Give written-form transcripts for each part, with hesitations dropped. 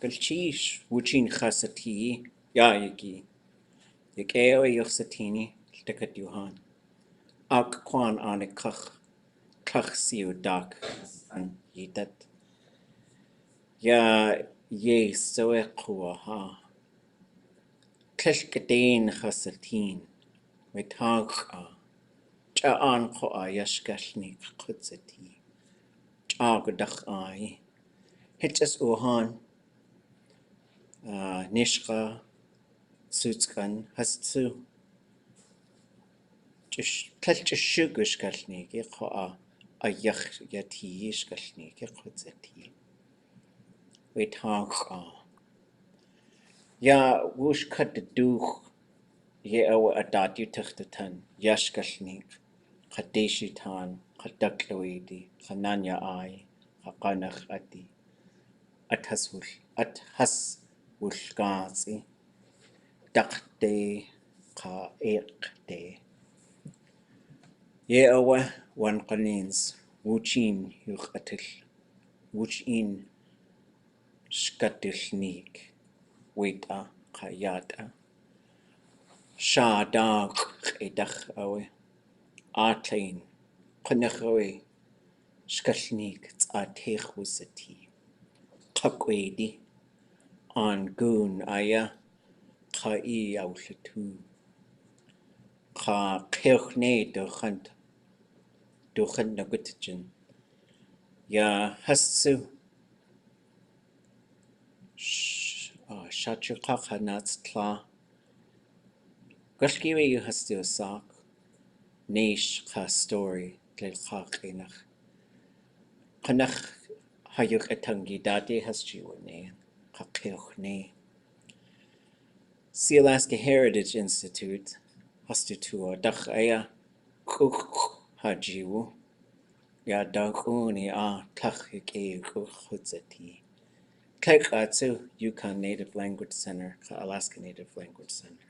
Galchish, Wuchin Khasati, Yagi, Yakeo Yosatini, Dekat Yuhan, Ak Kwan Ane Kach Siu Dak, and Yidat. Ya Ye Soe Kuaha, Kleshkadane Khasatin, with Táax'aa, Cha'an Koa Yashkashnik Kutsati, Chagadach Ai, Hitches Uhan, Nishka, Sutskan, Hastsu, Tleshugashkashnik, Koa, a Yach Yati Yishkashnik, Kutsati, with Táax'aa. Ya Wush cut the Duch, Ye awa Adati Tuchtatan, Yashkashnik. Kadeshitan, Kadaklawidi, Kananya ai, Hakanach ati, Athas Wulgazi, Dakde, Ka Ekde. Ye awa wan Kanins, Wuchin Yuchatil, Wuchin Skatilnik, Wita Kayata, Shah Dag Edach awe, Artlain, Kanachawe. Skashnik Atechusati Kakwedi on Goon Aya Kai Aushatu Ka Kirchne Duchant Nagutjan Ya Hasu Shachukaka Nats Tla Gashkiwe you Hastu Sak Nish Ka Story Tlilkach Kanach Hayuk Etangi Dadi Hasjiwane Kakirchne Sea Alaska Heritage Institute Hastutua Dachaya Kuk Hajiwu Ya Daguni A Tachike Hutzati Kaikatsu Yukon Native Language Center Alaska Native Language Center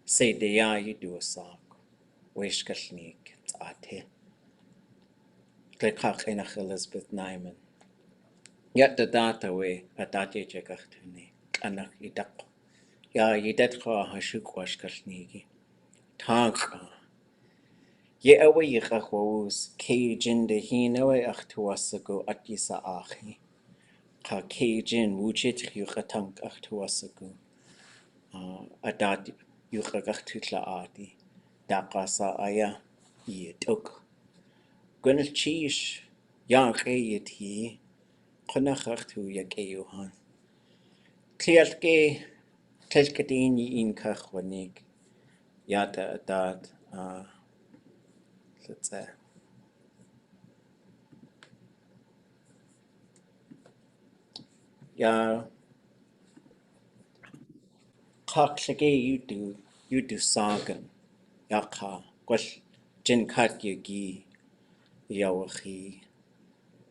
Say Deya Yudu Sak Weshkashnik Ate Kaikach Enach Elizabeth Nyman Yet the data way Adati Jagachtuni Kanach Idak Ya Yidetcha Hashukwashkashnigi Táax'aa. Ye awa yichachwos Cajun de hinawe achtuasago at yisaachi. Ka Cajun wuchit yuchatank achtuasago. Adat yuchagachtutla adi. Táax'aa aya yidok. Gunil chish yanke yiti. Konachachtu yakeyuhan. Klialke Tleshkadini in kachwanig. Yata adat. Let's say. Ya Kakshage you do sagan. Yaka Gwash Jin Kat Yagi Yawahi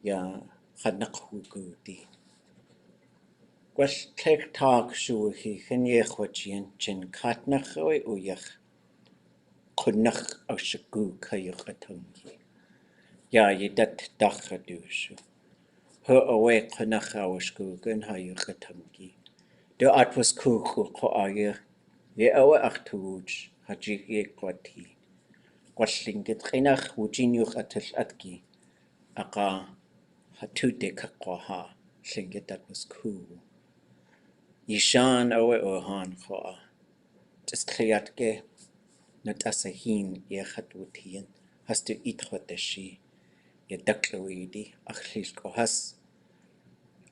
Ya Hadnakhuguti. Gwash Tek Talk Shuhi Hinyechwachin Jin Katnachoy Uyach Kunach Ashagu Kayakatungi. Ya Yidat Dachadushu. Her away Kunach Awashkugan Hayakatungi. The art was kuku ko aye. Ye awa achtuj haji ye kwati. Kwaslingit kinach wujinyuch atil atki. Aka hatude kakwaha. Slingit that was cool. Yishan awe ohan ko. Just kliatke. Not asahin ye hatwutien. Has to eat what the she. Ye daklawidi. Achlis ko has.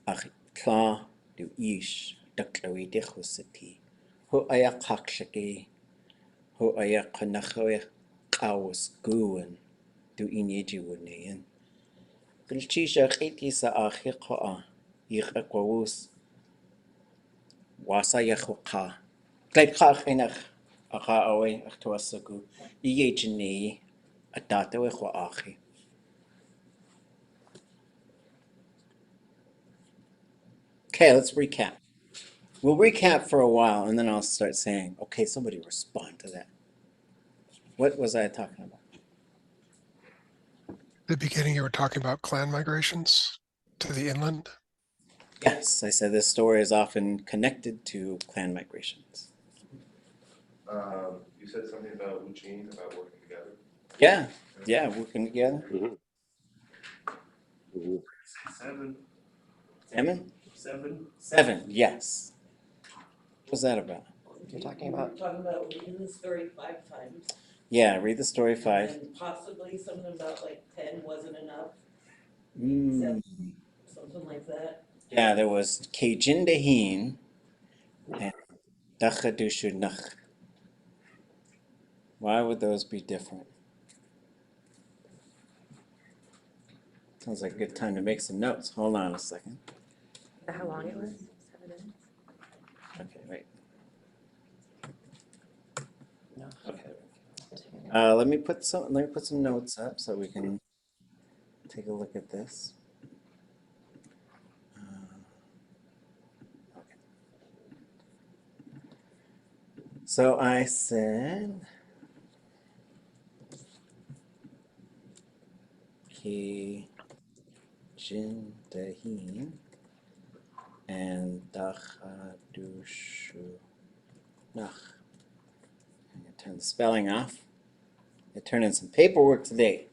Ach tla do ish. Daklawidi khusati. Ho aya kakshake. Ho aya kanachoe kawas guan do ineji wunean. Gilchisha kiti sa achiqa yiqawus wasa yachuqa. Gleitcha chinach aka awe achtuasagu yejini adata we achi. Okay, let's recap. We'll recap for a while and then I'll start saying, okay, somebody respond to that. What was I talking about? The beginning, you were talking about clan migrations to the inland. Yes, I said this story is often connected to clan migrations. You said something about Uchin, about working together. Yeah, working together. Seven. Seven, yes. What was that about? You're talking about reading the story 5 times. Yeah, read the story 5. And possibly something about like 10 wasn't enough, Mm. something like that. Yeah, there was Kejin Dehin and Dachadushu Nach. Why would those be different? Sounds like a good time to make some notes. Hold on a second. how long it was? 7 minutes? Okay, wait. No. Okay. Let me put some notes up so we can take a look at this. Okay. So I said Ki Jin Dahin and Dachadushu Nach. I'm gonna turn the spelling off. I turned in some paperwork today,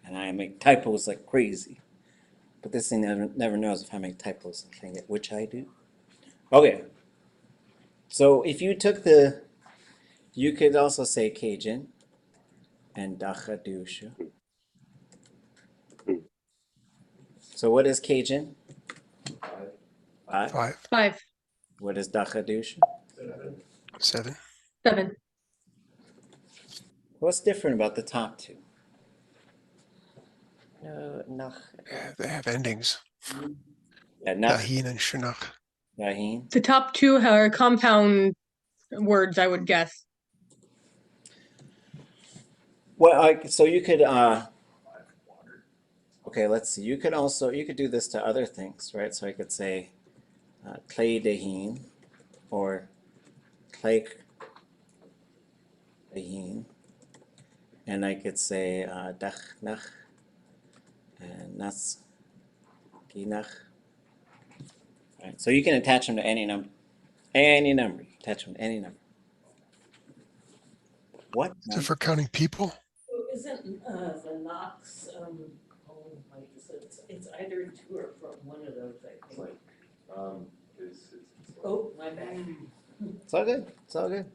and I make typos like crazy. But this thing never knows if I make typos, which I do. Okay. So if you took you could also say Cajun and Dachadushu. So what is Cajun? 5. 5. 5, What is Dachadushu? 7. 7. What's different about the top two? No, nach. They have endings. Yeah, Nach, Dahin and Shinach. Yahin. The top 2 are compound words, I would guess. Well, so you could okay, let's see. You could do this to other things, right? So I could say Clay Dehin or Clay Dehin, and I could say Dach Nach and Nas Ginach. Right. So you can attach them to any number. Any number. You attach them to any number. What? Is it for counting people? Isn't the Knox, like you said, it's either 2 or from one of those, I think. Oh, my bad. It's all good. It's all good.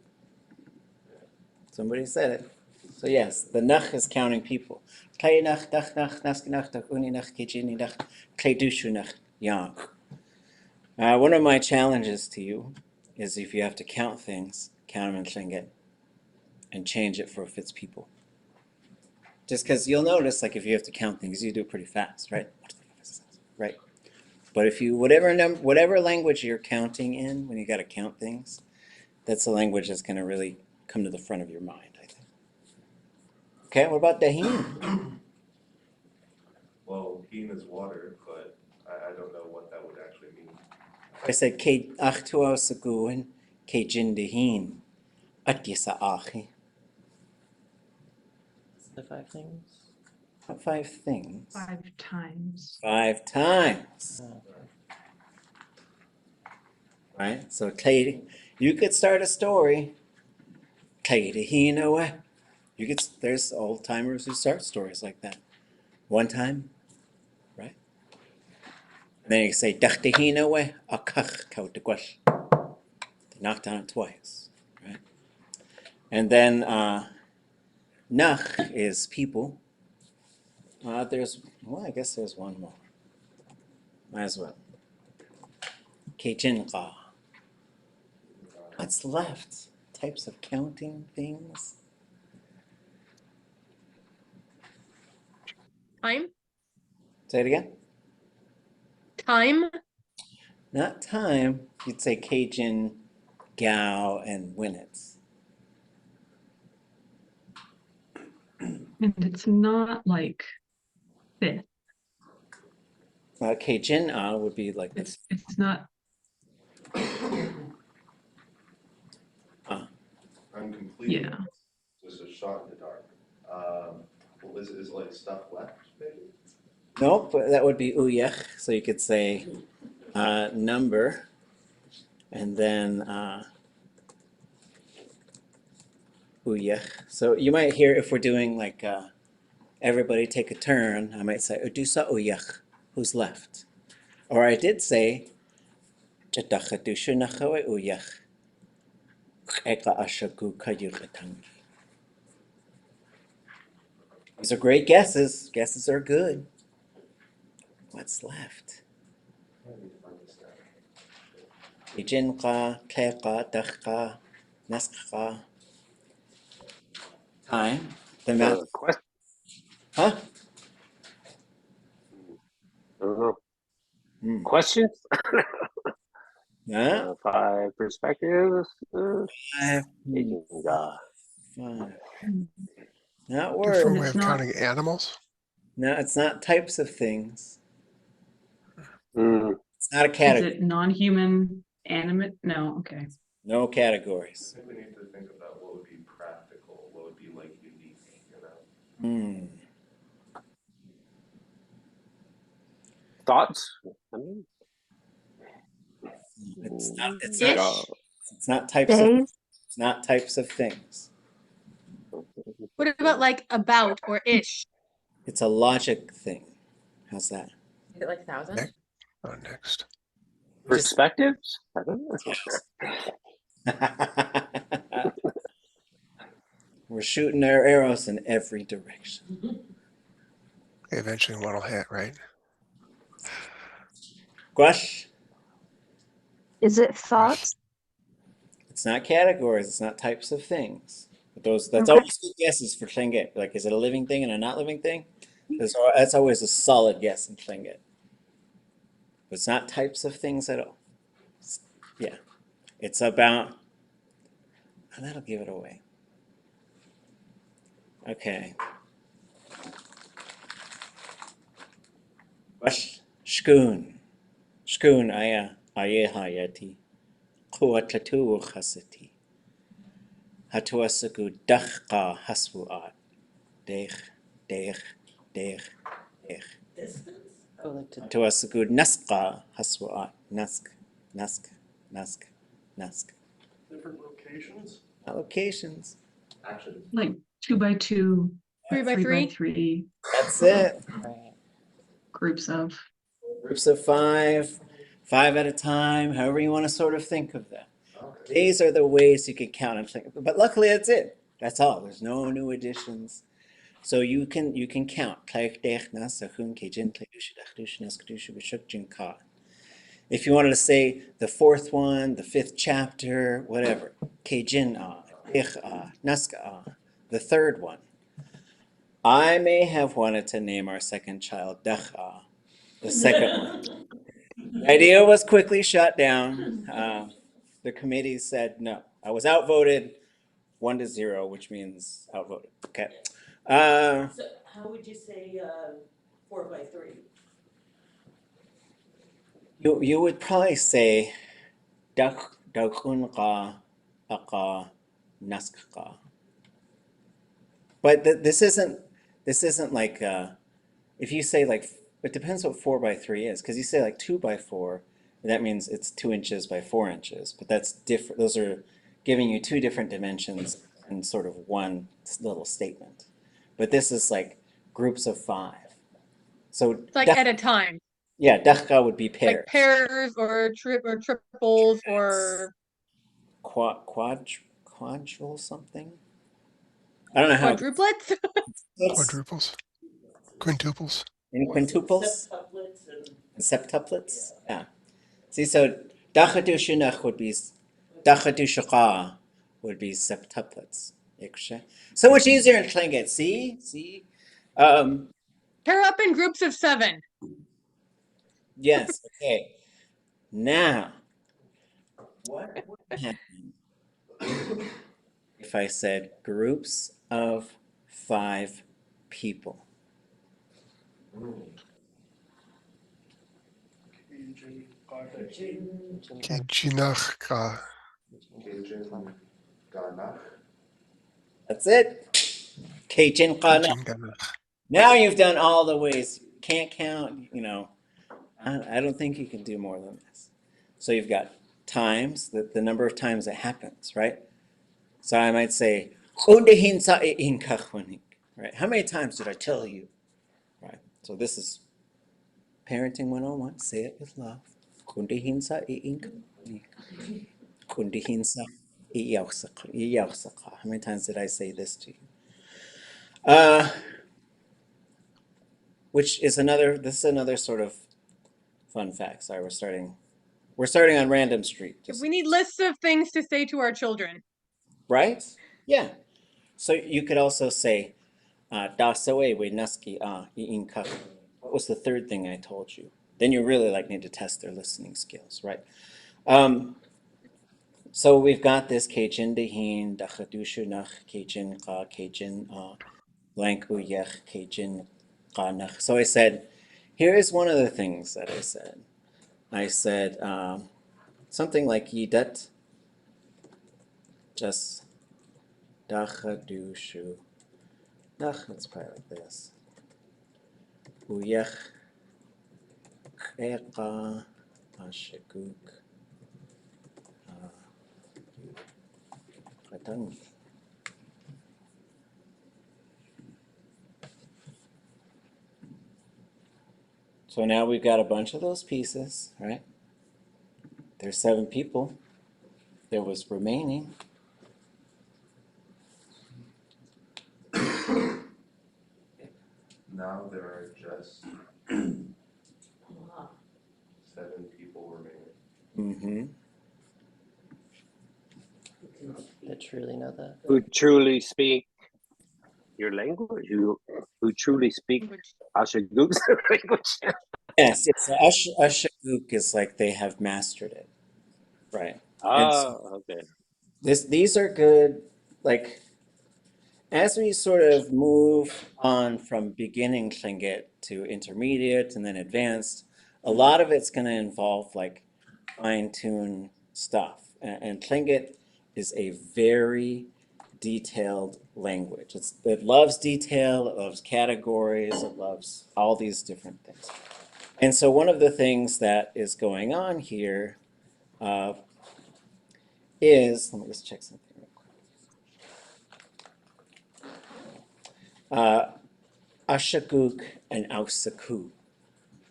Somebody said it. So yes, the nach is counting people. Klei nach, dach nach, naski nach, dach uni nach, kijini nach, klei dushu nach, yang. One of my challenges to you is if you have to count things, count them in Tlingit and change it for if it's people. Just because you'll notice, like if you have to count things, you do it pretty fast, right? Right. But if you whatever language you're counting in when you got to count things, that's the language that's going to really come to the front of your mind, I think. Okay, what about Dahin? Well, Heen is water, but I don't know what that would actually mean. I said Ke achtua saguin ke jin Dahin at gisa achi. The 5 things. What 5 things? 5 times. 5 times. Right? So you could start a story. Ke Dahin there's old timers who start stories like that. One time, right? And then you say Dach Dahin akach kautagwash. They knocked on it twice, right? And then Nach is people. I guess there's one more. Might as well. Kejinqa. What's left? Types of counting things. Time? Say it again. Time? Not time. You'd say Cajun, Gao, and Winnets. And it's not like fifth. Cajun would be like this. It's not. I'm completely. Yeah. Just a shot in the dark. Is it like stuff left, maybe? Nope, but that would be Uyech. So you could say number, and then uyach. So you might hear if we're doing like everybody take a turn, I might say udusa uyach, who's left. Or I did say jadachadushu nachawe uyach. Eka ashagu kayuchatang. These are great guesses. Guesses are good. What's left? Ijinqa, Tleqa, Dachqa, Nasqa. Time. The math. Question. Huh? I don't know. Hmm. Questions? Huh? 5 perspectives. Five. Ijinqa. Five. Not And words. Different way it's of not, counting animals. No, it's not types of things. Mm. It's not a is category. it non-human animate? No, okay. No categories. I think we need to think about what would be practical, what would be like unique, you know? Hmm. Thoughts? I mean, It's not. It's Ish? not. It's not types of. Days. It's not types of things. What about like about or ish? It's a logic thing. How's that? Is it like 1,000? Next. Oh, next. perspectives? I don't know. We're shooting our arrows in every direction. Eventually one will hit, right? Guash. Is it thoughts? It's not categories. It's not types of things. But that's Okay. always good guesses for Tlingit. Like, is it a living thing and a not living thing? That's always a solid guess in Tlingit. But it's not types of things at all. Yeah. It's about, and that'll give it away. Okay. Guash. Shkun. Shkun aya hayati. Kuatlatu chasati. Hatuasaku dachqa hasbuat. Dech, dech, dech, dech. Distance? Oh, like to Hatuasaku nasqa hasbuat. Nask, nask, nask, nask. Different locations? Allocations. Actions. Like 2 by 2, 3 by 3 3? by 3 That's it. right. groups of. Groups of 5, 5 at a time, however you want to sort of think of that. Okay. These are the ways you can count and think. But luckily that's it. That's all. There's no new additions. So you can count. If you wanted to say the 4th one, the 5th chapter, whatever. Kejin'a, Táax'aa, Naska'aa, the 3rd one. I may have wanted to name our second child Táax'aa, the second one. The idea was quickly shut down. The committee said no. I was outvoted 1-0, which means outvoted. Okay. So how would you say 4 by 3? You would probably say Dakhunqa Aqa Naskqa. But this isn't like if you say like, it depends what 4 by 3 is, because you say like 2 by 4, that means it's 2 inches by 4 inches, but that's different. Those are giving you 2 different dimensions in sort of one little statement. But this is like groups of 5. So It's like at a time. yeah, Dakhqa would be pairs. Like pairs or triples or Quadruple something. I don't know how. quadruplets? Quadruples, quintuples. In quintuples Septuplets and and septuplets. Yeah. See, so Dachadu Shunach would be Dachadu Shaqa would be septuplets. So much easier in Tlingit. See. Pair up in groups of 7. Yes. Okay. Now, what would happen if I said groups of 5 people? Kijinachka. Cajun, Ganach. That's it. Kejin Qana. Kijinganach. Now you've done all the ways. Can't count, I don't think you can do more than this. So you've got times, the number of times it happens, right? So I might say, right? How many times did I tell you? Right? So this is parenting 101. Say it with love. How many times did I say this to you? Which is this is another sort of fun fact. Sorry, we're starting on random street. We need lists of things to say to our children. Right? Yeah. So you could also say, dasawe we naski iinka. What was the third thing I told you? Then you really need to test their listening skills, right? So we've got this keijin dehin, dachadushu nach keijin ka keijin blanku yech keijin ka nach. So I said, here is one of the things that I said. I said something like yidet, just dachadushu. It's probably like this. Uyech keka ashekuk katangi. So now we've got a bunch of those pieces, right? There's 7 people. There was remaining. Now there are just Ah, 7 people remaining. Mm-hmm. who can speak? That truly know that. Who truly speak your language? Who truly speak Ashagug's language? Yes, it's Ashaguk is like they have mastered it, right? And so Okay. these are good, as we sort of move on from beginning Tlingit to intermediate and then advanced, a lot of it's going to involve fine-tune stuff. And Tlingit is a very detailed language. It loves detail, it loves categories, it loves all these different things. And so one of the things that is going on here is, let me just check something real quick. Ashaguk and Ausaku,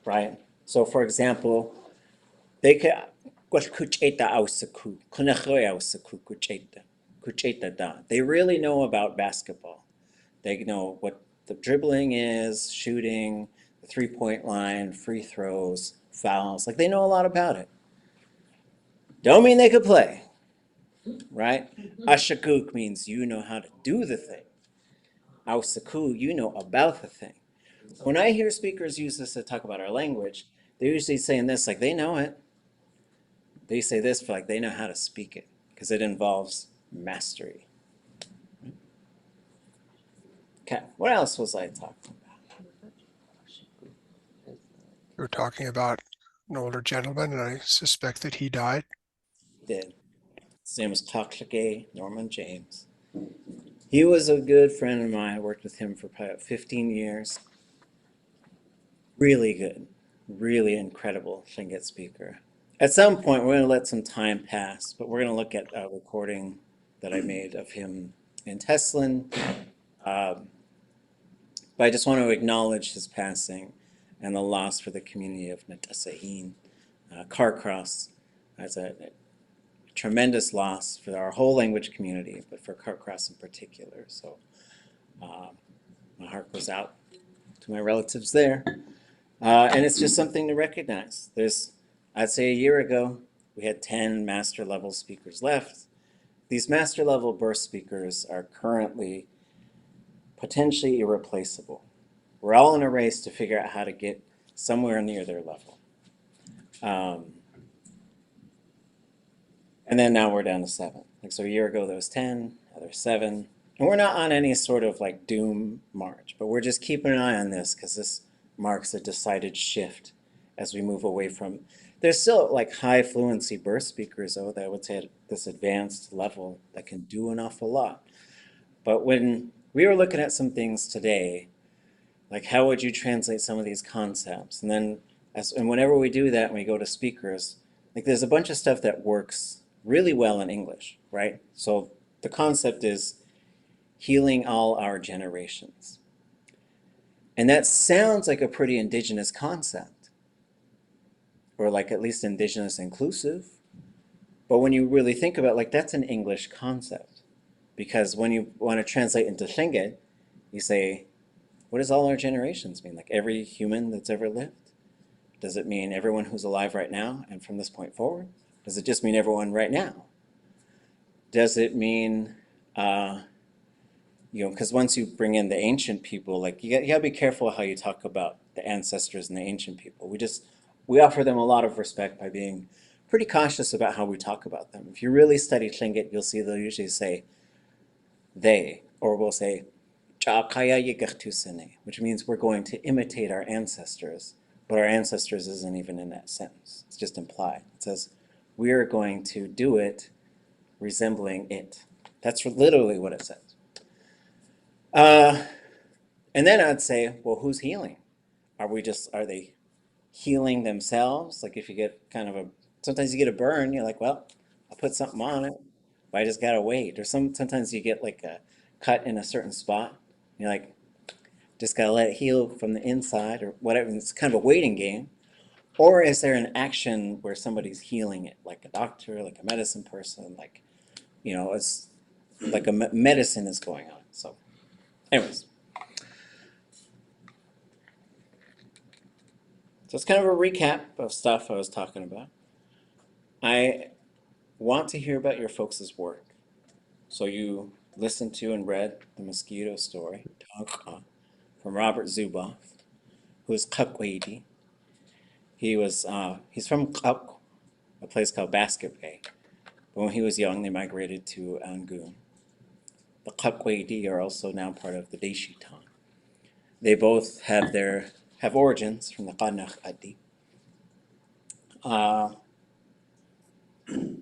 right? So for example, they could they really know about basketball. They know what the dribbling is, shooting, the 3-point line, free throws, fouls. They know a lot about it. Don't mean they could play, right? Ashaguk means you know how to do the thing. Ausaku, you know about the thing. When I hear speakers use this to talk about our language, they're usually saying this they know it. They say this for they know how to speak it because it involves mastery. Okay, what else was I talking about? You were talking about an older gentleman, and I suspect that he died. Did. His name was Táax'aa Norman James. He was a good friend of mine. I worked with him for probably 15 years. Really good, really incredible Tlingit speaker. At some point, we're going to let some time pass, but we're going to look at a recording that I made of him in Teslin. But I just want to acknowledge his passing and the loss for the community of Natasahin. Carcross as a tremendous loss for our whole language community, but for Carcross in particular. So my heart goes out to my relatives there. And it's just something to recognize. I'd say a year ago, we had 10 master level speakers left. These master level burst speakers are currently potentially irreplaceable. We're all in a race to figure out how to get somewhere near their level. And then now we're down to 7. So a year ago there was 10, now there's 7. And we're not on any sort of doom march, but we're just keeping an eye on this because this marks a decided shift as we move away from. There's still high fluency burst speakers though that I would say at this advanced level that can do an awful lot. But when we were looking at some things today, how would you translate some of these concepts? And then And whenever we do that, and we go to speakers, like there's a bunch of stuff that works really well in English, right? So the concept is healing all our generations. And that sounds like a pretty indigenous concept, or like at least indigenous inclusive. But when you really think about it, like that's an English concept. Because when you want to translate into Tlingit, you say, what does all our generations mean? Like every human that's ever lived? Does it mean everyone who's alive right now and from this point forward? Does it just mean everyone right now? Does it mean, because once you bring in the ancient people, like you gotta be careful how you talk about the ancestors and the ancient people. We offer them a lot of respect by being pretty cautious about how we talk about them. If you really study Tlingit, you'll see they'll usually say they, or we'll say "Táax'aa yigachtusene," which means we're going to imitate our ancestors, but our ancestors isn't even in that sentence. It's just implied. It says we are going to do it resembling it. That's literally what it says. And then I'd say, well, who's healing? Are they healing themselves? Like if you get sometimes you get a burn, you're like, well, I'll put something on it, but I just gotta wait. Or sometimes you get like a cut in a certain spot. You're like, just gotta let it heal from the inside or whatever. It's kind of a waiting game. Or is there an action where somebody's healing it, like a doctor, like a medicine person, like, it's like a medicine is going on. So anyways. So it's kind of a recap of stuff I was talking about. I want to hear about your folks' work. So you listened to and read the mosquito story, Táax'aa, from Robert Zuboff, who's Yádi. He's from Qaq, a place called Basket Bay. But when he was young, they migrated to Angoon. The Yádi are also now part of the Daeshi'tan. They both have origins from the Táax'aa.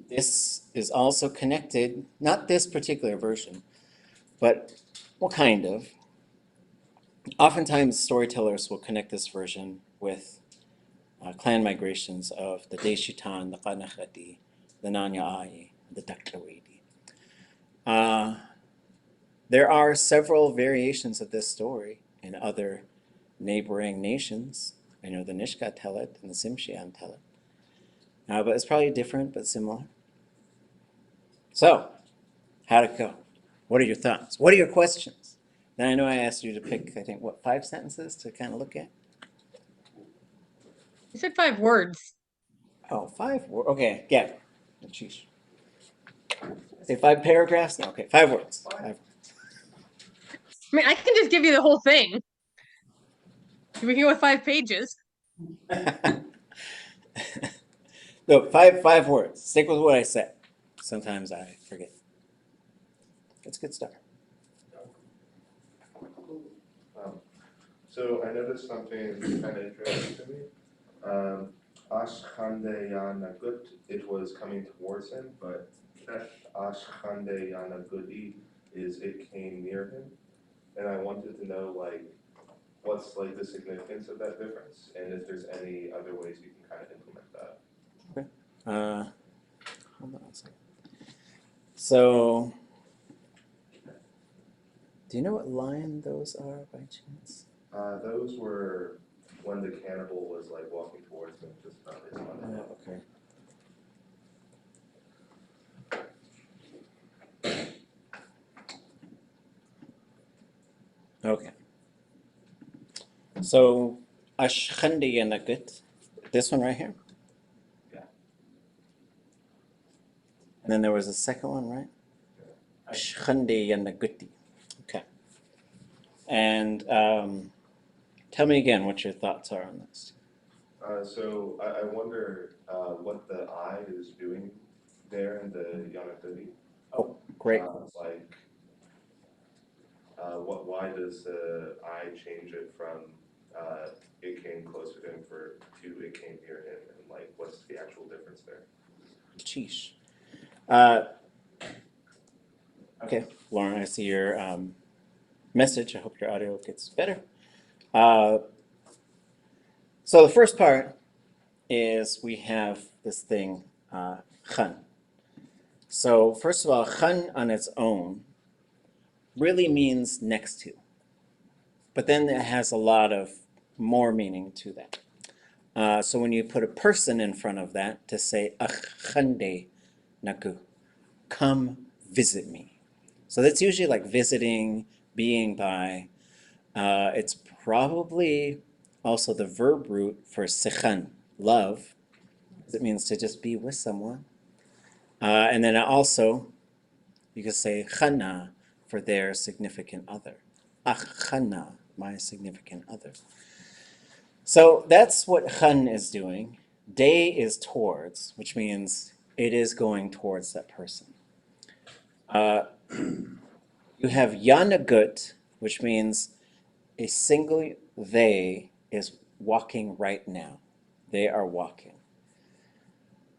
This is also connected, not this particular version, but well, kind of. Oftentimes, storytellers will connect this version with clan migrations of the Daeshi'tan, the Táax'aa, the Nanya'ai, the Táax'aa. There are several variations of this story in other neighboring nations. I know the Nishka tell it and the Tsimshian tell it. But it's probably different but similar. So, how'd it go? What are your thoughts? What are your questions? Then I know I asked you to pick, I think, 5 sentences to kind of look at? You said 5 words. Oh, 5 words. Okay, yeah. Sheesh. Say 5 paragraphs? No, okay, 5 words. 5 words. I mean, I can just give you the whole thing. We can go with 5 pages. No, 5 words. Stick with what I said. Sometimes I forget. It's a good start. So I noticed something kind of interesting to me. Ashkande Yanagut, it was coming towards him, but Ashkande Yanagudi is it came near him. And I wanted to know what's the significance of that difference, and if there's any other ways you can kind of implement that. Okay. Hold on a second. So, do you know what line those are by chance? Those were when the cannibal was walking towards him, just about his money. Okay. So, Ashkhandi Yanagut, this one right here? Yeah. And then there was a second one, right? Ashkhandi Yanaguti. Okay. And tell me again what your thoughts are on this. So I wonder what the eye is doing there in the Yanagudi. Oh, great. Why does the eye change it from it came closer to him to it came near him, and what's the actual difference there? Sheesh. Okay, Lauren, I see your message. I hope your audio gets better. So the first part, is we have this thing, chan. So first of all, chan on its own really means next to. But then it has a lot of more meaning to that. So when you put a person in front of that to say, ach chande naku, come visit me. So that's usually like visiting, being by. It's probably also the verb root for sechan, love. It means to just be with someone. And then also, you could say chana for their significant other. Ach chana, my significant other. So that's what chan is doing. Day is towards, which means it is going towards that person. You have yanagut, which means a single they is walking right now. They are walking.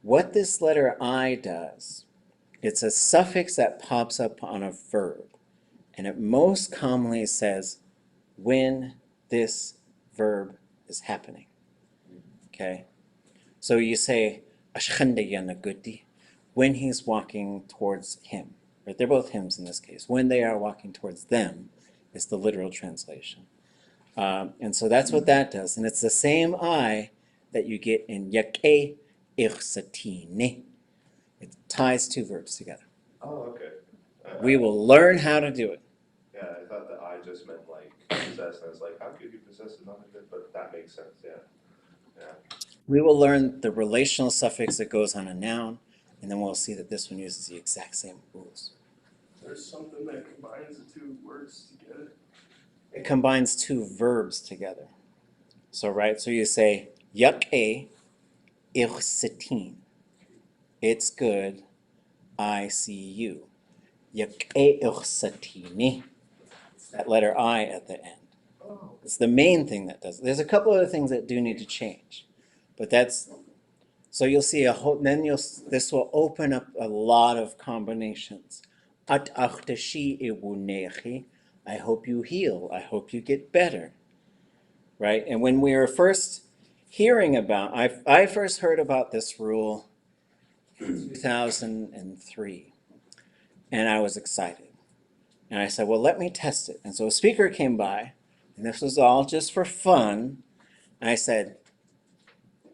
What this letter I does, it's a suffix that pops up on a verb, and it most commonly says when this verb is happening. Okay? So you say, Ashkhande yanaguti, when he's walking towards him. Right? They're both hymns in this case. When they are walking towards them is the literal translation. And so that's what that does. And it's the same I that you get in yake ichsatine. It ties two verbs together. Oh, okay. We will learn how to do it. Yeah, I thought that I just meant like possess, and I was like, how could you possess another good? But that makes sense, yeah. Yeah. We will learn the relational suffix that goes on a noun, and then we'll see that this one uses the exact same rules. There's something that combines the two words together. It combines two verbs together. So, right, so you say, yake ichsatin. It's good, I see you. Yake ichsatini. That letter I at the end. Oh. It's the main thing that does it. There's a couple other things that do need to change, but that's, so you'll see a whole, then this will open up a lot of combinations. At achtashi iwunechi, I hope you heal, I hope you get better, right? And when we were first hearing about, I first heard about this rule in 2003, and I was excited. And I said, well, let me test it. And so a speaker came by, and this was all just for fun. And I said,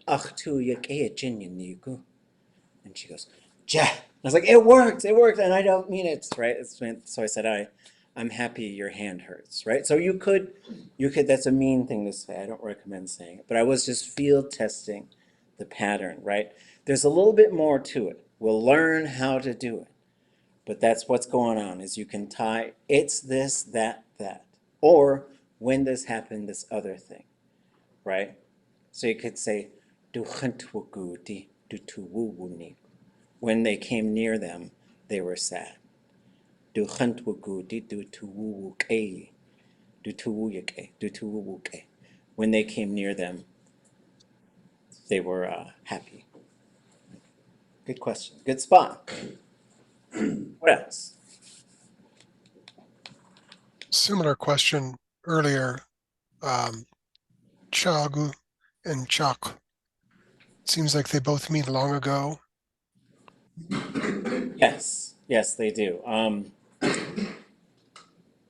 Ach tu niku. And she goes, Ja. I was like, it worked, and I don't mean it, right? So I said, I'm happy your hand hurts, right? So you could, that's a mean thing to say. I don't recommend saying it, but I was just field testing the pattern, right? There's a little bit more to it. We'll learn how to do it. But that's what's going on, is you can tie, it's this, that. Or when this happened, this other thing, right? So you could say, when they came near them, they were sad. When they came near them, they were happy. Good question, good spot. What else? Similar question earlier. Chagu and chak. Seems like they both mean long ago. Yes, they do.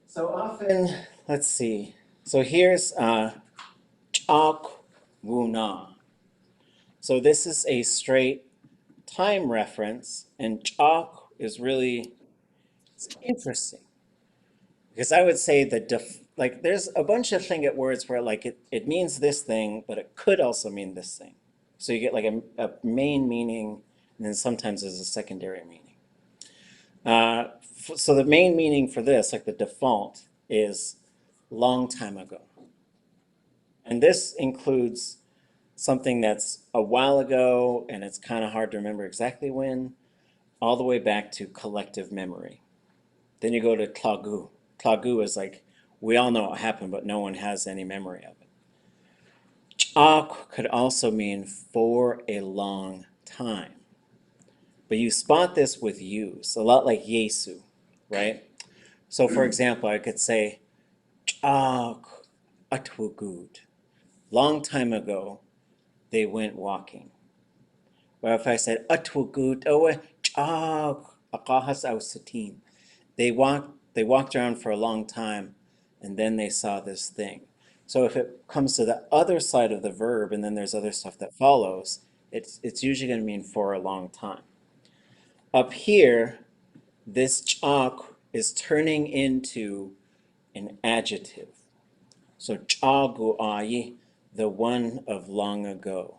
So often, let's see. So here's chak wuna. So this is a straight time reference, and chak is really, it's interesting. Because I would say that like there's a bunch of Tlingit words where like it means this thing, but it could also mean this thing. So you get like a main meaning, and then sometimes there's a secondary meaning. So the main meaning for this, like the default, is long time ago. And this includes something that's a while ago, and it's kind of hard to remember exactly when, all the way back to collective memory. Then you go to tlagu. Tlagu is like, we all know what happened, but no one has any memory of it. Chak could also mean for a long time. But you spot this with use, a lot like Yesu, right? So for example, I could say, Chak atwugud. Long time ago, they went walking. Or if I said atwagut owe chag aqahas au satin, they walked around for a long time and then they saw this thing. So if it comes to the other side of the verb and then there's other stuff that follows, it's usually going to mean for a long time. Up here, this chak is turning into an adjective. So chagu ayi, the one of long ago.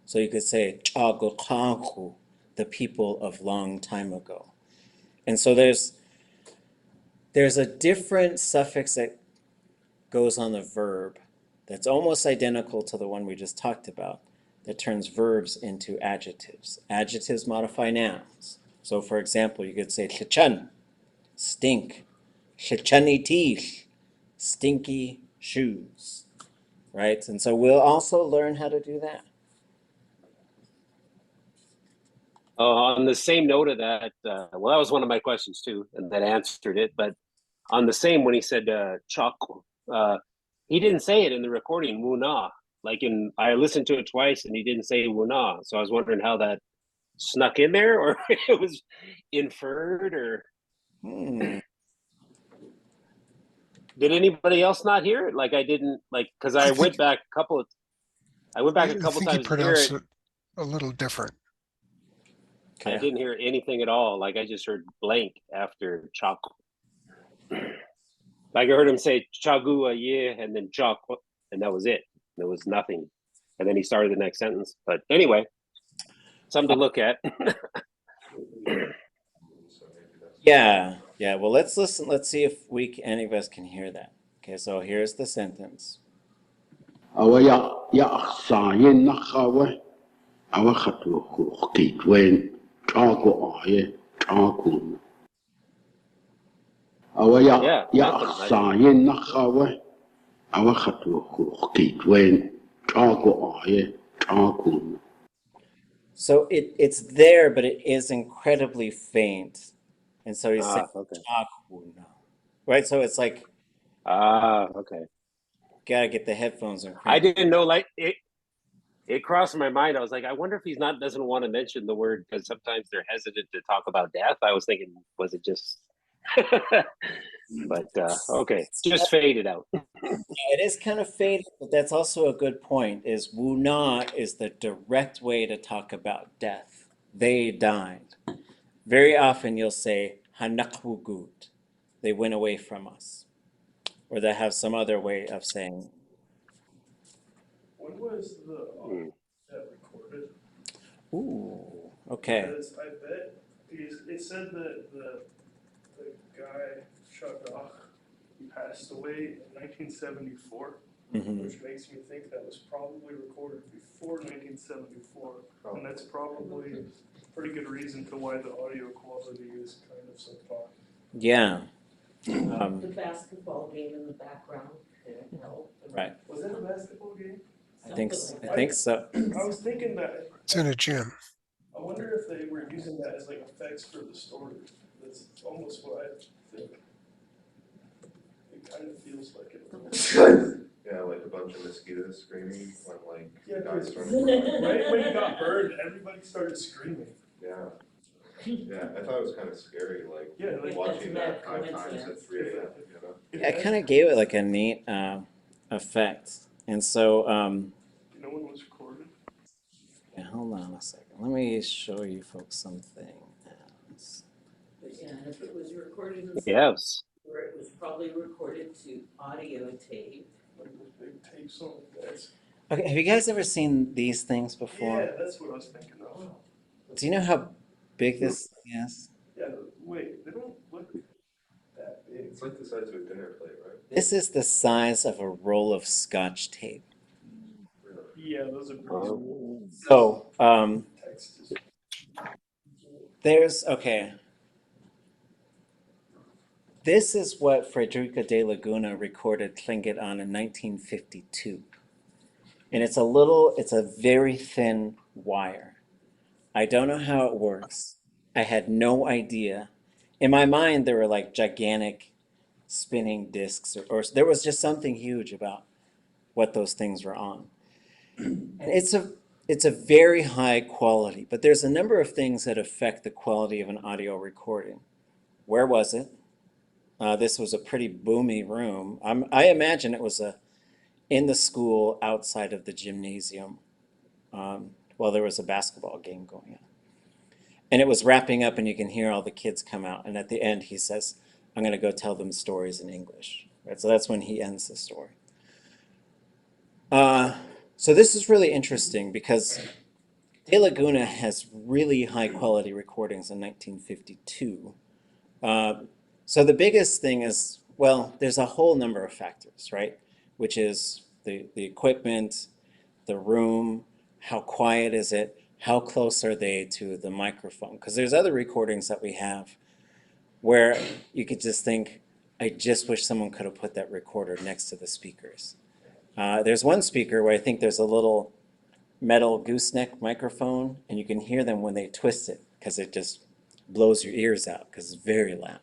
So you could say chagu kanku, the people of long time ago. And so there's a different suffix that goes on the verb that's almost identical to the one we just talked about that turns verbs into adjectives. Adjectives modify nouns. So for example, you could say chichan, stink, chichani teeth, stinky shoes, right? And so we'll also learn how to do that. On the same note of that, well, that was one of my questions too, and that answered it. But on the same, when he said chalk, he didn't say it in the recording, wuna. Like I listened to it twice, and he didn't say wuna. So I was wondering how that snuck in there, or it was inferred, or did anybody else not hear it? Like I didn't, like, because I went back a couple I times think to he hear pronounced it. it a little different. I didn't hear anything at all. Like I just heard blank after chalk. Like I heard him say chagua yeah, and then chalk, and that was it. There was nothing. And then he started the next sentence. But anyway, something to look at. Yeah. Well, let's listen. Let's see if any of us can hear that. Okay, so here's the sentence. So it's there, but it is incredibly faint. And so he's saying, okay. Right? So it's like, okay. Gotta get the headphones and I didn't know, like, it crossed my mind. I was like, I wonder if doesn't want to mention the word because sometimes they're hesitant to talk about death. I was thinking, was it just, but okay, just faded out. It is kind of faded, but that's also a good point, is wuna is the direct way to talk about death. They died. Very often you'll say, hanakhugut, they went away from us. Or they have some other way of saying. When was the that recorded? Ooh, okay. Because I bet it said that the guy Shadrach passed away in 1974, which makes me think that was probably recorded before 1974, and that's probably a pretty good reason to why the audio quality is kind of subpar. Yeah. The basketball game in the background didn't help. Right. Was that a basketball game? I think so. I was thinking that. It's in a gym. I wonder if they were using that as like effects for the story. That's almost what I think. It kind of feels like it. Yeah, like a bunch of mosquitoes screaming when like Right right when he got burned, everybody started screaming. Yeah, I thought it was kind of scary, like watching that 5 times at 3 a.m. You know. Yeah, I kind of gave it like a neat effect, and so. No one was recorded. Yeah, hold on a second. Let me show you folks something else. But yeah, and if it was recorded in Yes. where it was probably recorded to audio tape. Like those big tapes on the desk. Okay, have you guys ever seen these things before? Yeah, that's what I was thinking of. Do you know how big this thing is? Yeah, wait, they don't look that big. It's like the size of a dinner plate, right? This is the size of a roll of Scotch tape. Yeah, those are pretty small. So, Text is okay. This is what Frederica de Laguna recorded Tlingit on in 1952. And it's a very thin wire. I don't know how it works. I had no idea. In my mind, there were like gigantic spinning discs, or there was just something huge about what those things were on. And it's a very high quality, but there's a number of things that affect the quality of an audio recording. Where was it? This was a pretty boomy room. I imagine it was in the school outside of the gymnasium while there was a basketball game going on. And it was wrapping up, and you can hear all the kids come out. And at the end, he says, I'm going to go tell them stories in English. Right? So that's when he ends the story. So this is really interesting because De Laguna has really high quality recordings in 1952. So the biggest thing is, well, there's a whole number of factors, right? Which is the equipment, the room, how quiet is it, how close are they to the microphone? Because there's other recordings that we have where you could just think, I just wish someone could have put that recorder next to the speakers. There's one speaker where I think there's a little metal gooseneck microphone, and you can hear them when they twist it because it just blows your ears out because it's very loud.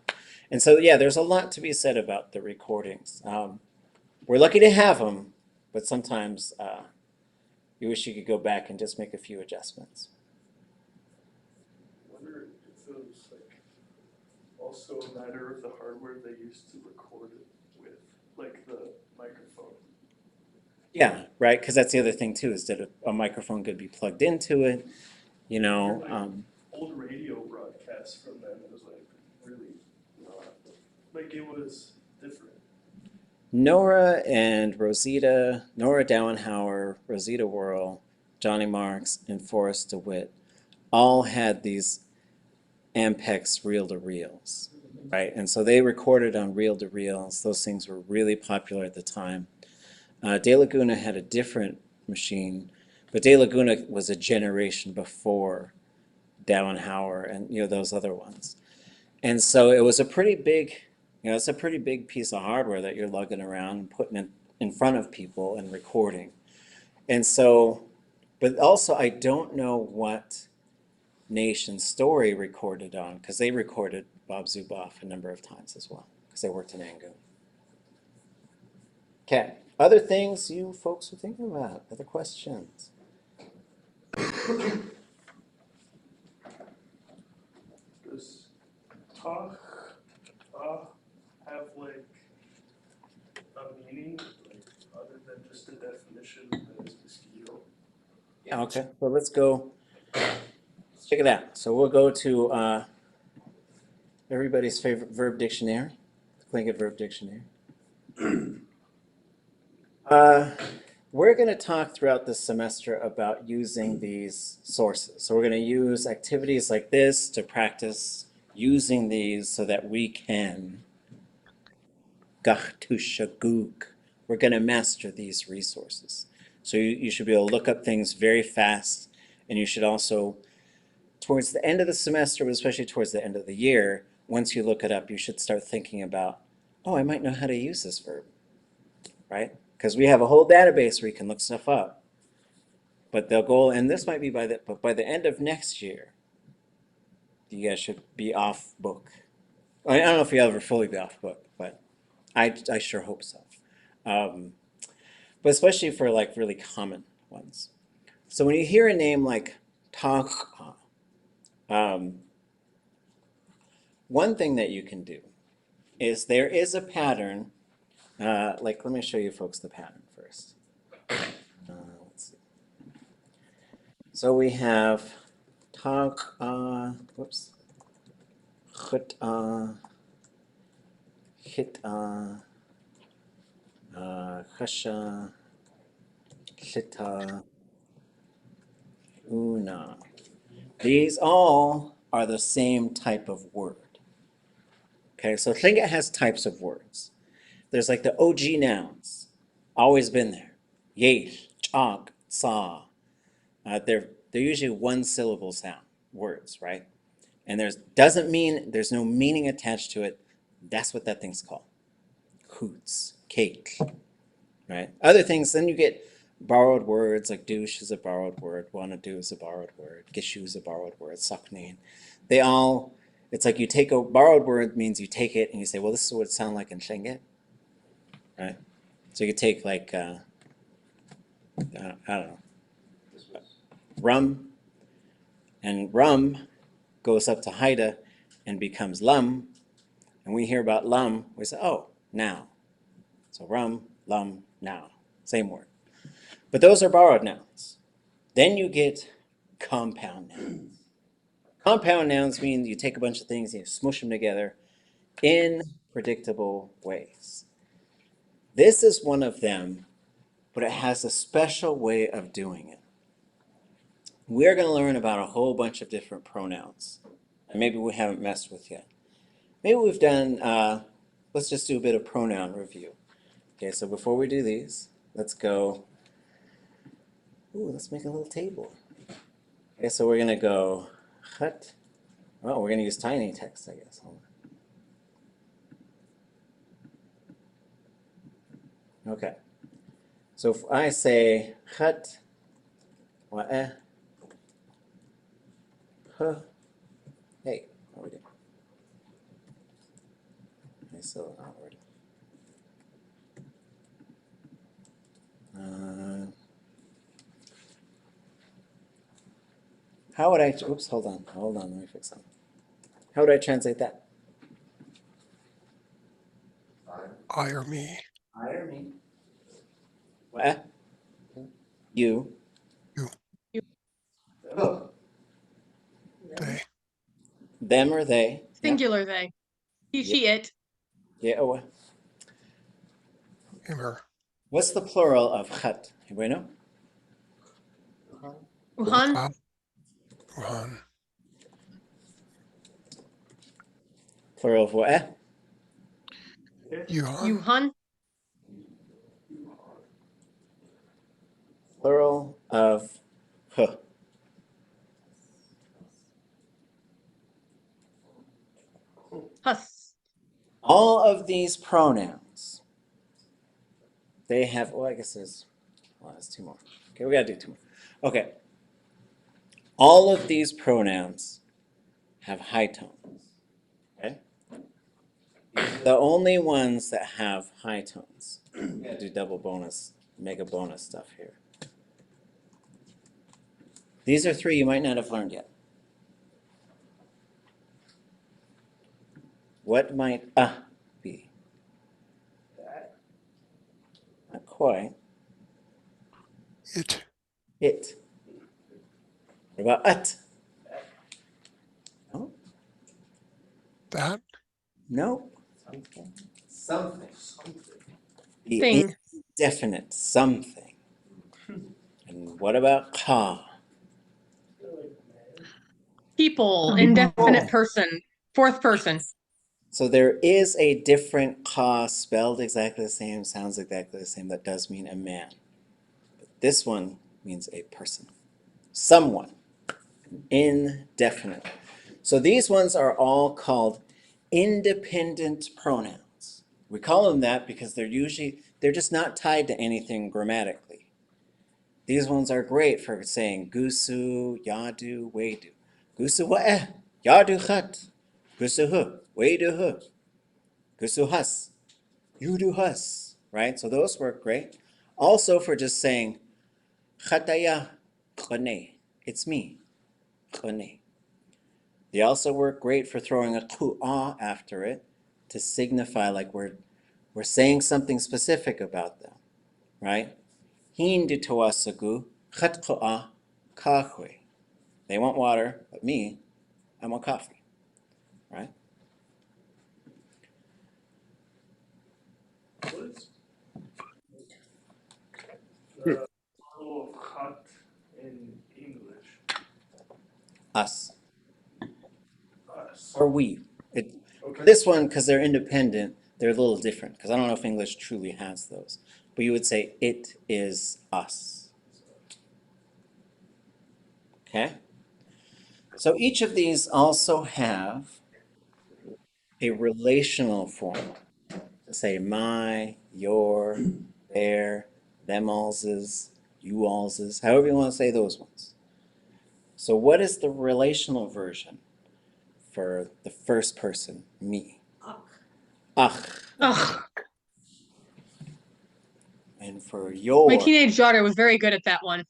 And so, yeah, there's a lot to be said about the recordings. We're lucky to have them, but sometimes you wish you could go back and just make a few adjustments. I wonder if it was like also a matter of the hardware they used to record it with, like the microphone. Yeah, right, because that's the other thing too, is that a microphone could be plugged into it, you know. Old radio broadcasts from them, it was like really not, like it was different. Nora and Rosita, Nora Dowenhauer, Rosita Worrell, Johnny Marks, and Forrest DeWitt all had these Ampex reel-to-reels, right? And so they recorded on reel-to-reels. Those things were really popular at the time. De Laguna had a different machine, but De Laguna was a generation before Dowenhauer and those other ones. And so it was a pretty big, it's a pretty big piece of hardware that you're lugging around and putting it in front of people and recording. And so, but also I don't know what Nation Story recorded on, because they recorded Bob Zuboff a number of times as well, because they worked in Angoon. Okay, other things you folks are thinking about? Other questions? Does Táax'aa have like a meaning, like other than just a definition that is mosquito? Yeah, okay, well let's go, let's check it out. So we'll go to everybody's favorite verb dictionary, Tlingit verb dictionary. We're going to talk throughout this semester about using these sources. So we're going to use activities like this to practice using these so that we can gachtushagug. We're going to master these resources. So you should be able to look up things very fast, and you should also, towards the end of the semester, but especially towards the end of the year, once you look it up, you should start thinking about, oh, I might know how to use this verb, right? Because we have a whole database where you can look stuff up. But they'll go, and this might be by the end of next year, you guys should be off book. I don't know if you'll ever fully be off book, but I sure hope so. But especially for like really common ones. So when you hear a name like Táax'aa, one thing that you can do is there is a pattern. Let me show you folks the pattern first. Let's see. So we have Táax'aa, whoops, Chut'aa, Hit'aa, Chasha, Chita, Una. These all are the same type of word. Okay, so Tlingit has types of words. There's like the OG nouns, always been there. Yesh, chak, tsa. They're usually one syllable sound words, right? And there's no meaning attached to it. That's what that thing's called. Hoots, cake, right? Other things, then you get borrowed words, like douche is a borrowed word, wanna do is a borrowed word, gishu is a borrowed word, saknin. It's like you take a borrowed word means you take it and you say, well, this is what it sounds like in Tlingit, right? So you take like, I don't know. rum, and rum goes up to Haida and becomes lum, and we hear about lum, we say, oh, now. So rum, lum, now, same word. But those are borrowed nouns. Then you get compound nouns. Compound nouns mean you take a bunch of things and you smush them together in predictable ways. This is one of them, but it has a special way of doing it. We're going to learn about a whole bunch of different pronouns, and maybe we haven't messed with yet. Maybe we've done, let's just do a bit of pronoun review. Okay, so before we do these, let's go, let's make a little table. Okay, so we're going to go, chat. Well, we're going to use tiny text, I guess. Hold on. Okay. So if I say chat, wa'eh, huh, hey, what are we doing? I still not already. How would I, oops, hold on, let me fix something. How would I translate that? I or me. I or me. What? You. You. Oh. They. Them or they. Singular they. He, she, it. Yeah. Oh. Him, her. What's the plural of khat? Anybody know? Wuhan. Wuhan. Plural of what? Yuan. Wuhan. Plural of huh. Hus. All of these pronouns, they have, well, I guess there's two more. Okay, we gotta do two more. Okay. All of these pronouns have high tones. Okay? The only ones that have high tones. We gotta do double bonus, mega bonus stuff here. These are three you might not have learned yet. What might be? Not quite. It. It. What about ut? No. That. No. Something. The Thing. indefinite something. And what about ka? People. Indefinite person. Fourth person. So there is a different ka spelled exactly the same, sounds exactly the same, that does mean a man. But this one means a person. Someone. Indefinite. So these ones are all called independent pronouns. We call them that because they're just not tied to anything grammatically. These ones are great for saying gusu, yadu, wedu. Gusu wa'eh, yadu chat. Gusu hu, wedu hu. Gusu has, yudu has. Right? So those work great. Also for just saying chataya, khone. It's me. Khone. They also work great for throwing a ku'ah after it to signify like we're saying something specific about them, right? Hindi tawasagu khat ku'ah kahwe. They want water, but me, I want coffee, right? What's the plural of hut in English? Us Us. or we. Okay. This one, because they're independent, they're a little different, because I don't know if English truly has those. But you would say, it is us. Okay? So each of these also have a relational form. To say my, your, their, them alls's, you alls's, however you want to say those ones. So what is the relational version for the first person, me? Ach. Ugh. And for your. My teenage daughter was very good at that one.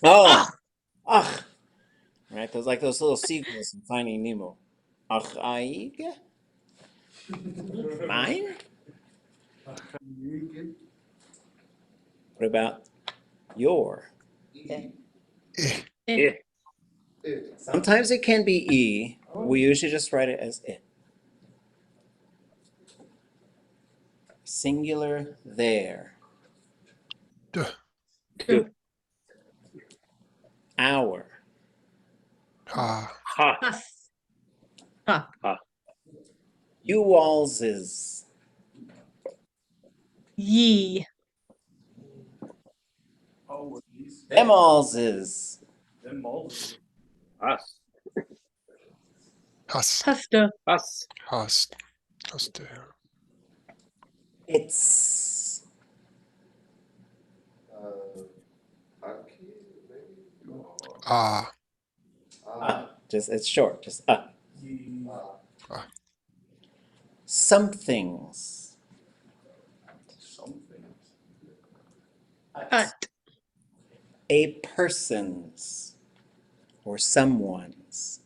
Oh, Ugh. Ach, right? Those like those little seagulls in Finding Nemo. Ach, aig? Mine? What about your? Eh. Yeah. Sometimes it can be E. We usually just write it as it. Singular there. Duh. Good. Our. Ha. Ha. Us. Ha. You all's is. Ye. Oh, these, Them all's is. them malls. Us. Has. Husta. Us. Hast. Hast. It's. Aki, maybe? Ah. Just it's short. Just somethings. Something. Ut. A person's or someone's.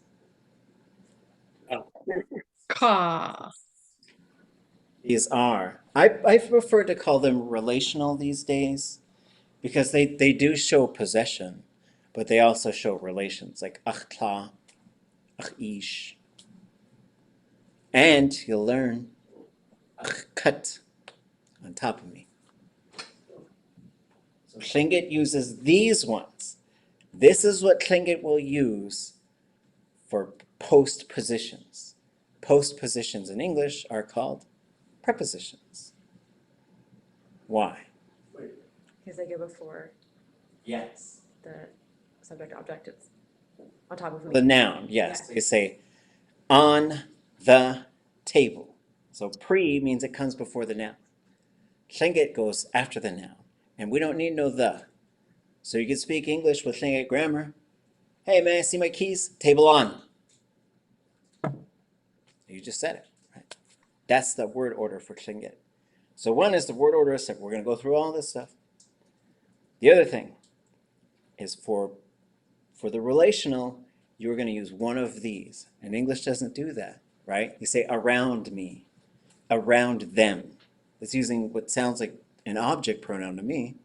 Ka. These are. I prefer to call them relational these days because they do show possession, but they also show relations like achla, achish. And you'll learn achkut on top of me. So Tlingit uses these ones. This is what Tlingit will use for postpositions. Postpositions in English are called prepositions. Why? Because they go before Yes. the subject object. It's on top of The me. noun, yes. Yeah. You say on the table. So pre means it comes before the noun. Tlingit goes after the noun. And we don't need no the. So you can speak English with Tlingit grammar. Hey man, see my keys? Table on. You just said it, right? That's the word order for Tlingit. So one is the word order of separate. We're going to go through all this stuff. The other thing is for the relational, you're going to use one of these. And English doesn't do that, right? You say around me, around them. It's using what sounds like an object pronoun to me.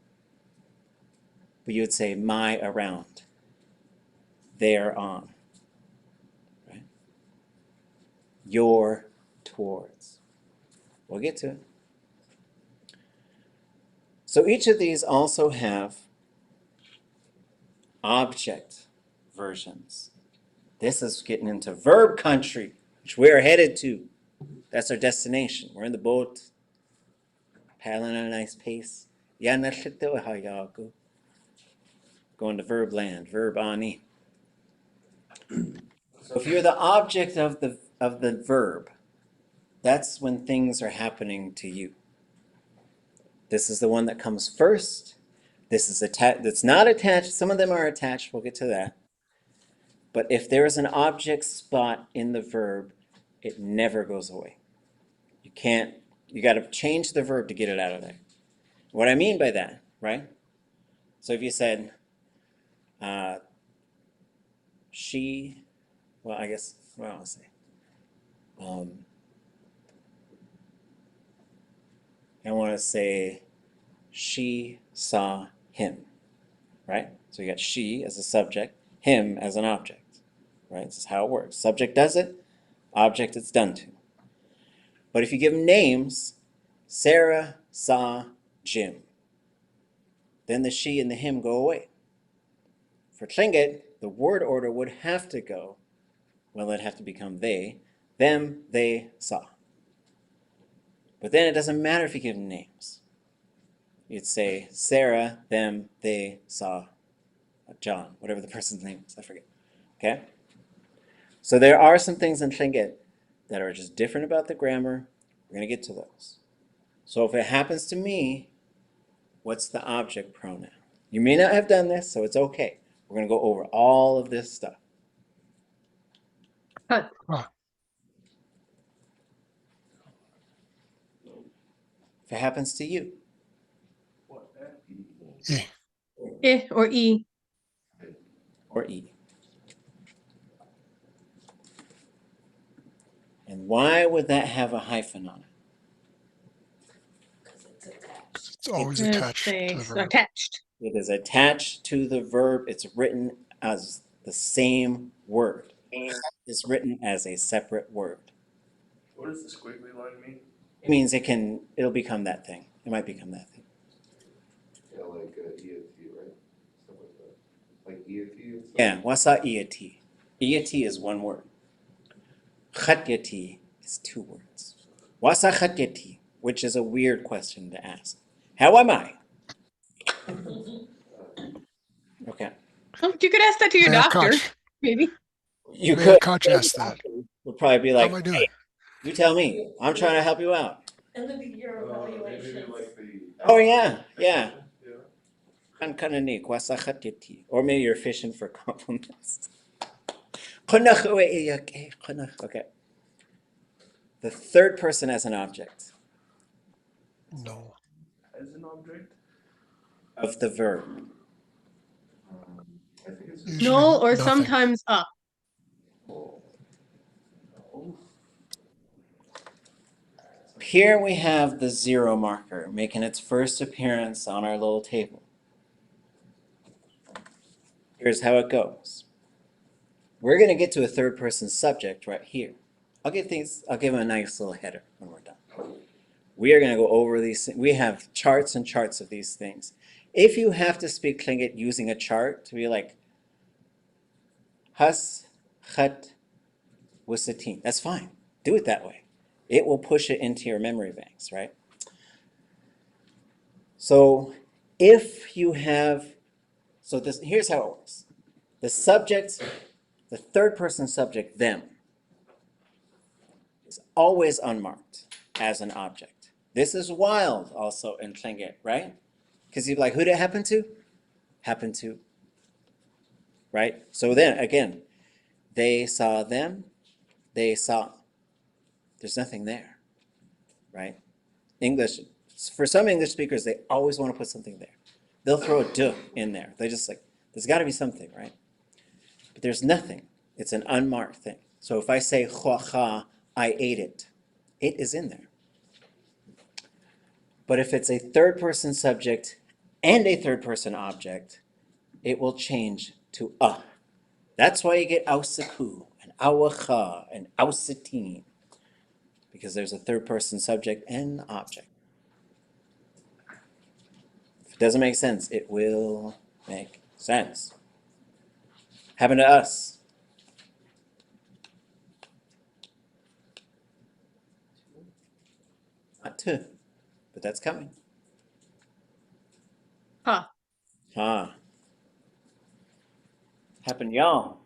But you would say my around, their on, right? Your towards. We'll get to it. So each of these also have object versions. This is getting into verb country, which we're headed to. That's our destination. We're in the boat, paddling at a nice pace. Going to verb land, verb ani. So if you're the object of the verb, that's when things are happening to you. This is the one that comes first. This is attached. That's not attached. Some of them are attached. We'll get to that. But if there is an object spot in the verb, it never goes away. You can't. You got to change the verb to get it out of there. What I mean by that, right? So if you said, she, well, I guess, what do I want to say? I want to say, she saw him, right? So you got she as a subject, him as an object, right? This is how it works. Subject does it, object it's done to. But if you give them names, Sarah saw Jim, then the she and the him go away. For Tlingit, the word order would have to go, well, it'd have to become they, them, they saw. But then it doesn't matter if you give them names. You'd say Sarah, them, they saw John, whatever the person's name is, I forget. Okay? So there are some things in Tlingit that are just different about the grammar. We're going to get to those. So if it happens to me, what's the object pronoun? You may not have done this, so it's okay. We're going to go over all of this stuff. Hut. Ah. If it happens to you, What, that? Eh. I or E. or E. And why would that have a hyphen on it? Because it's attached. It's always Yes, attached to the thanks. verb. Attached. It is attached to the verb. It's written as the same word. It's written as a separate word. What does the squiggly line mean? It means it'll become that thing. It might become that thing. Yeah, like EFT, right? Stuff like that. Like EFT and stuff. Yeah, wasa iati. Iati is one word. Khatyati is two words. Wasa khatyati, which is a weird question to ask. How am I? Okay. Well, you could ask that to your Mayor doctor, Koch, maybe. You Mayor could. Koch asked that. We'll probably be How like, am I doing? hey, you tell me. I'm trying to help you out. And the year Maybe evaluations. like the. Oh, yeah. Yeah. Kind of neat. Wasa khatyati. Or maybe you're fishing for compliments. Okay. The third person as an object No. As an object? of the verb. I think it's Usually No, or nothing. sometimes a. Here we have the zero marker making its first appearance on our little table. Here's how it goes. We're going to get to a third person subject right here. I'll give them a nice little header when we're done. We are going to go over these. We have charts and charts of these things. If you have to speak Tlingit using a chart to be like has, chat, wasatin, that's fine. Do it that way. It will push it into your memory banks, right? So if you have, here's how it works. The subject, the third person subject, them, is always unmarked as an object. This is wild also in Tlingit, right? Because you're like, who did it happen to? Happen to. Right? So then, again, they saw them, they saw. There's nothing there, right? English, for some English speakers, they always want to put something there. They'll throw a duh in there. They just like, there's got to be something, right? But there's nothing. It's an unmarked thing. So if I say chua, I ate it, it is in there. But if it's a third person subject and a third person object, it will change to a. That's why you get ausaku and awacha and ausatin, because there's a third person subject and object. If it doesn't make sense, it will make sense. Happened to us. Not to, but that's coming. Ha. Ah. Happened y'all.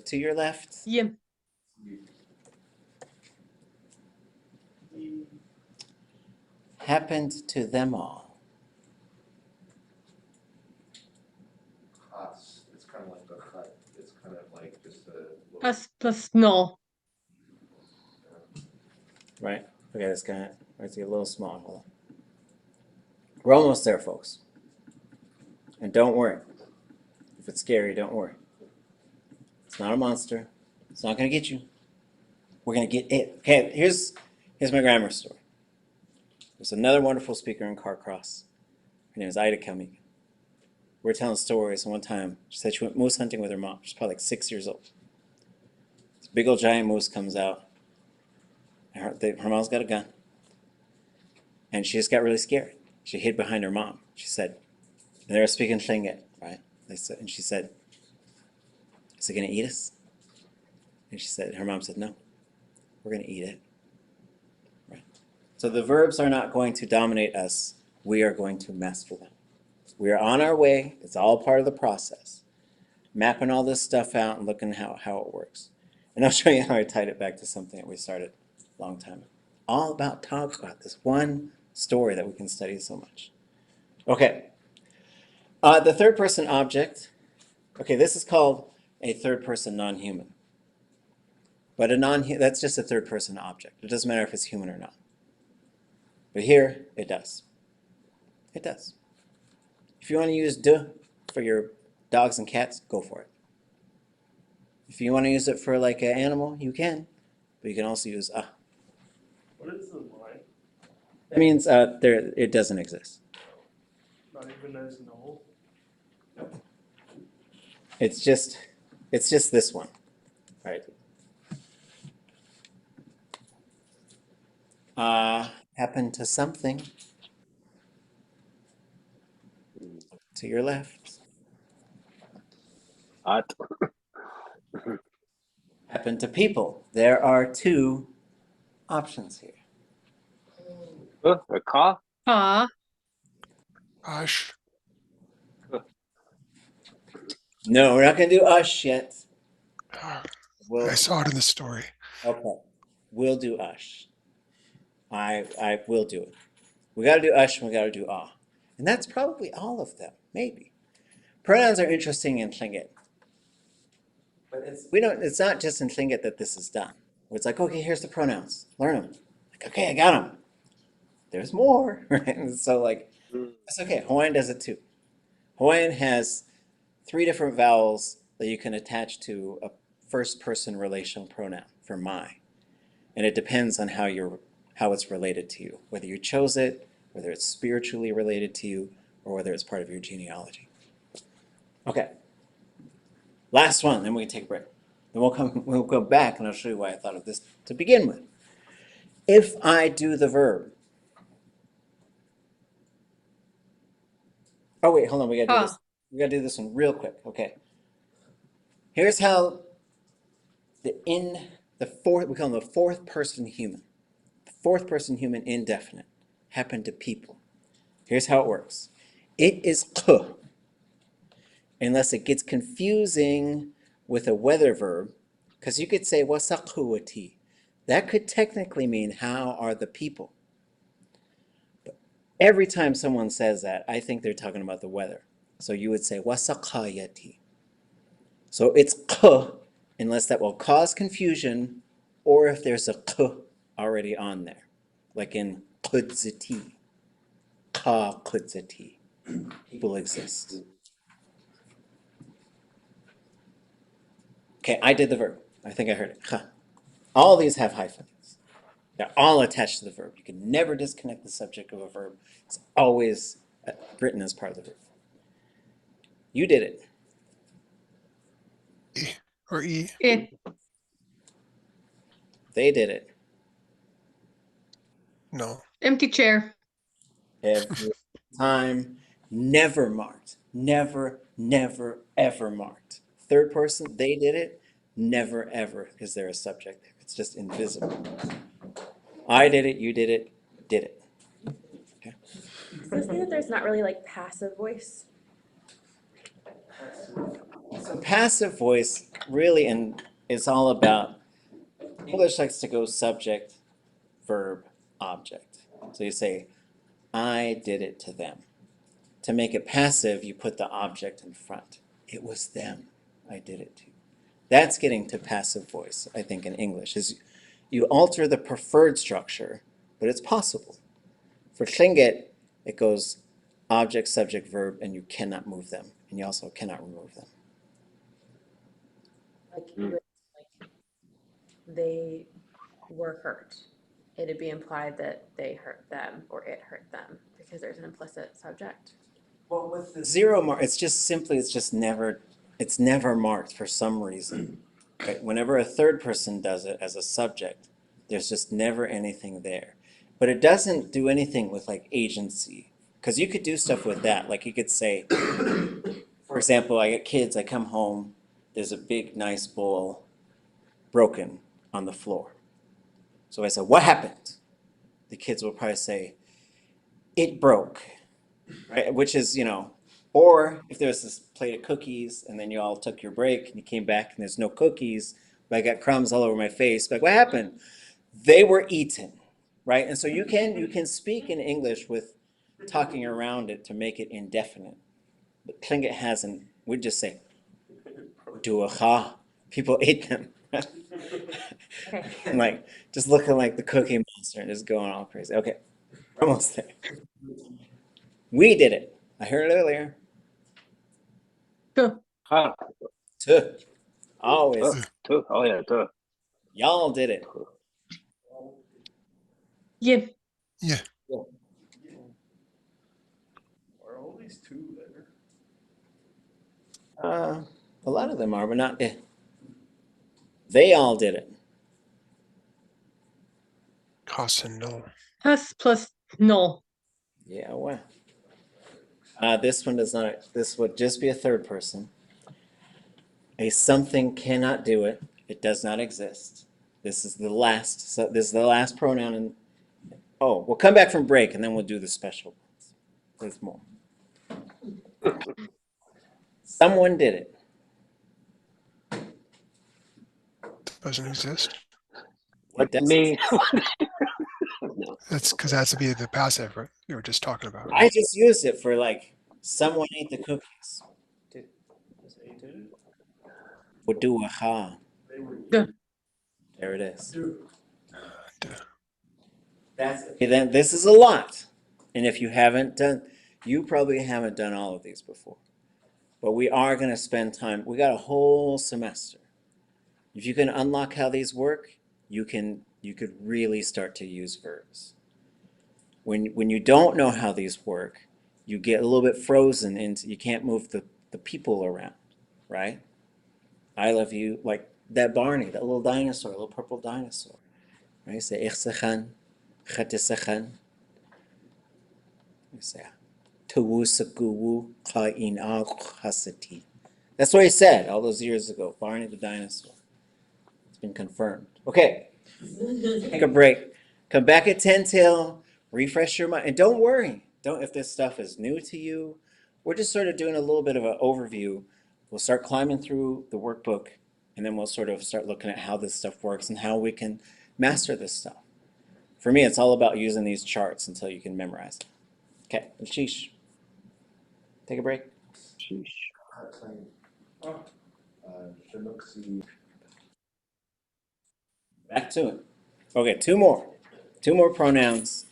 To your left. Yim. Happened to them all. Khas. It's kind of like a hut. It's kind of like just a. Plus no. Right? Okay, it's gonna get a little small. Hold on. We're almost there, folks. And don't worry. If it's scary, don't worry. It's not a monster. It's not gonna get you. We're gonna get it. Okay, here's my grammar story. There's another wonderful speaker in Carcross. Her name is Ida Kalmik. We were telling stories, and one time she said she went moose hunting with her mom. She's probably like 6 years old. This big old giant moose comes out. And her mom's got a gun. And she just got really scared. She hid behind her mom. She said, and they were speaking Tlingit, right? And she said, is it gonna eat us? And her mom said, no, we're gonna eat it. Right? So the verbs are not going to dominate us. We are going to master them. We are on our way. It's all part of the process. Mapping all this stuff out and looking how it works. And I'll show you how I tied it back to something that we started a long time ago. All about Táax'aa, this one story that we can study so much. Okay. The third person object. Okay, this is called a third person non-human. But that's just a third person object. It doesn't matter if it's human or not. But here, it does. It does. If you want to use de for your dogs and cats, go for it. If you want to use it for like an animal, you can, but you can also use What is the line? That means it doesn't exist. Not even as no. It's just this one, right? Happened to something to your left. At. Happened to people. There are two options here. A ka? Aw. Gosh, No, we're not gonna do ush yet. We'll, I saw it in the story. okay, we'll do ush. I will do it. We gotta do ush and we gotta do ah. And that's probably all of them, maybe. Pronouns are interesting in Tlingit. But it's not just in Tlingit that this is done. Where it's like, okay, here's the pronouns. Learn them. Like, okay, I got them. There's more, right? And so like, that's okay. Hawaiian does it too. Hawaiian has 3 different vowels that you can attach to a first person relational pronoun for my. And it depends on how it's related to you, whether you chose it, whether it's spiritually related to you, or whether it's part of your genealogy. Okay. Last one, then we can take a break. Then we'll go back and I'll show you why I thought of this to begin with. If I do the verb. Oh wait, hold on, we gotta do this. We gotta do this one real quick. Okay. Here's how we call them the fourth person human. The fourth person human indefinite happened to people. Here's how it works. It is k, unless it gets confusing with a weather verb, because you could say wasakuati. That could technically mean how are the people. But every time someone says that, I think they're talking about the weather. So you would say wasakayati. So it's k, unless that will cause confusion, or if there's a k already on there, like in kudzati, ka kudzati. People exist. Okay, I did the verb. I think I heard it. Ha. All these have hyphens. They're all attached to the verb. You can never disconnect the subject of a verb. It's always written as part of the verb. You did it. E or E. Eh. They did it. No. Empty chair. Every time. Never marked. Never, never, ever marked. Third person, they did it. Never, ever, because they're a subject there. It's just invisible. I did it, you did it, did it. Okay. Does this mean that there's not really like passive voice? So passive voice really is all about, English likes to go subject, verb, object. So you say, I did it to them. To make it passive, you put the object in front. It was them. I did it to. That's getting to passive voice, I think, in English, is you alter the preferred structure, but it's possible. For Tlingit, it goes object, subject, verb, and you cannot move them, and you also cannot remove them. Like, they were hurt. It'd be implied that they hurt them or it hurt them because there's an implicit subject. Well, with the 0 mark, it's never marked for some reason. Right? Whenever a third person does it as a subject, there's just never anything there. But it doesn't do anything with like agency, because you could do stuff with that. Like you could say, for example, I get kids, I come home, there's a big nice bowl broken on the floor. So I said, what happened? The kids will probably say, it broke, right? Which is, or if there's this plate of cookies and then you all took your break and you came back and there's no cookies, but I got crumbs all over my face, like what happened? They were eaten, right? And so you can speak in English with talking around it to make it indefinite. But Tlingit hasn't, we'd just say, duacha, people ate them. Okay. And like just looking like the Cookie Monster and just going all crazy. Okay, we're almost there. We did it. I heard it earlier. Tuh. Ha, Tuh. Always. tuh, tuh. Oh yeah, tuh. Y'all did it. Yeah. Yeah. Are all these two there? A lot of them are, but not. They all did it. Cost and null. Has plus null. Yeah, well. This one does not. This would just be a third person. A something cannot do it. It does not exist. This is the last. So this is the last pronoun. And oh, we'll come back from break and then we'll do the special ones. There's more. Someone did it. Doesn't exist. What does Me. exist? No. That's because that has to be the passive, right? You were just talking about. I just used it for like someone ate the cookies. They did it? Wuduaha. They were. Duh. There it is. Dude. That's okay. Then this is a lot, and if you haven't done, you probably haven't done all of these before. But we are going to spend time. We got a whole semester. If you can unlock how these work, you could really start to use verbs. When you don't know how these work, you get a little bit frozen into, you can't move the people around, right? I love you, like that Barney, that little dinosaur, little purple dinosaur, right? Say ich sechan, chet sechan. You say tuwu sakuwu ka'in hasati. That's what he said all those years ago. Barney the dinosaur. It's been confirmed. Okay, take a break. Come back at 10 till. Refresh your mind. And don't worry. If this stuff is new to you. We're just sort of doing a little bit of an overview. We'll start climbing through the workbook, and then we'll sort of start looking at how this stuff works and how we can master this stuff. For me, it's all about using these charts until you can memorize it. Okay, sheesh. Take a break. Sheesh. Back to it. Okay, two more pronouns.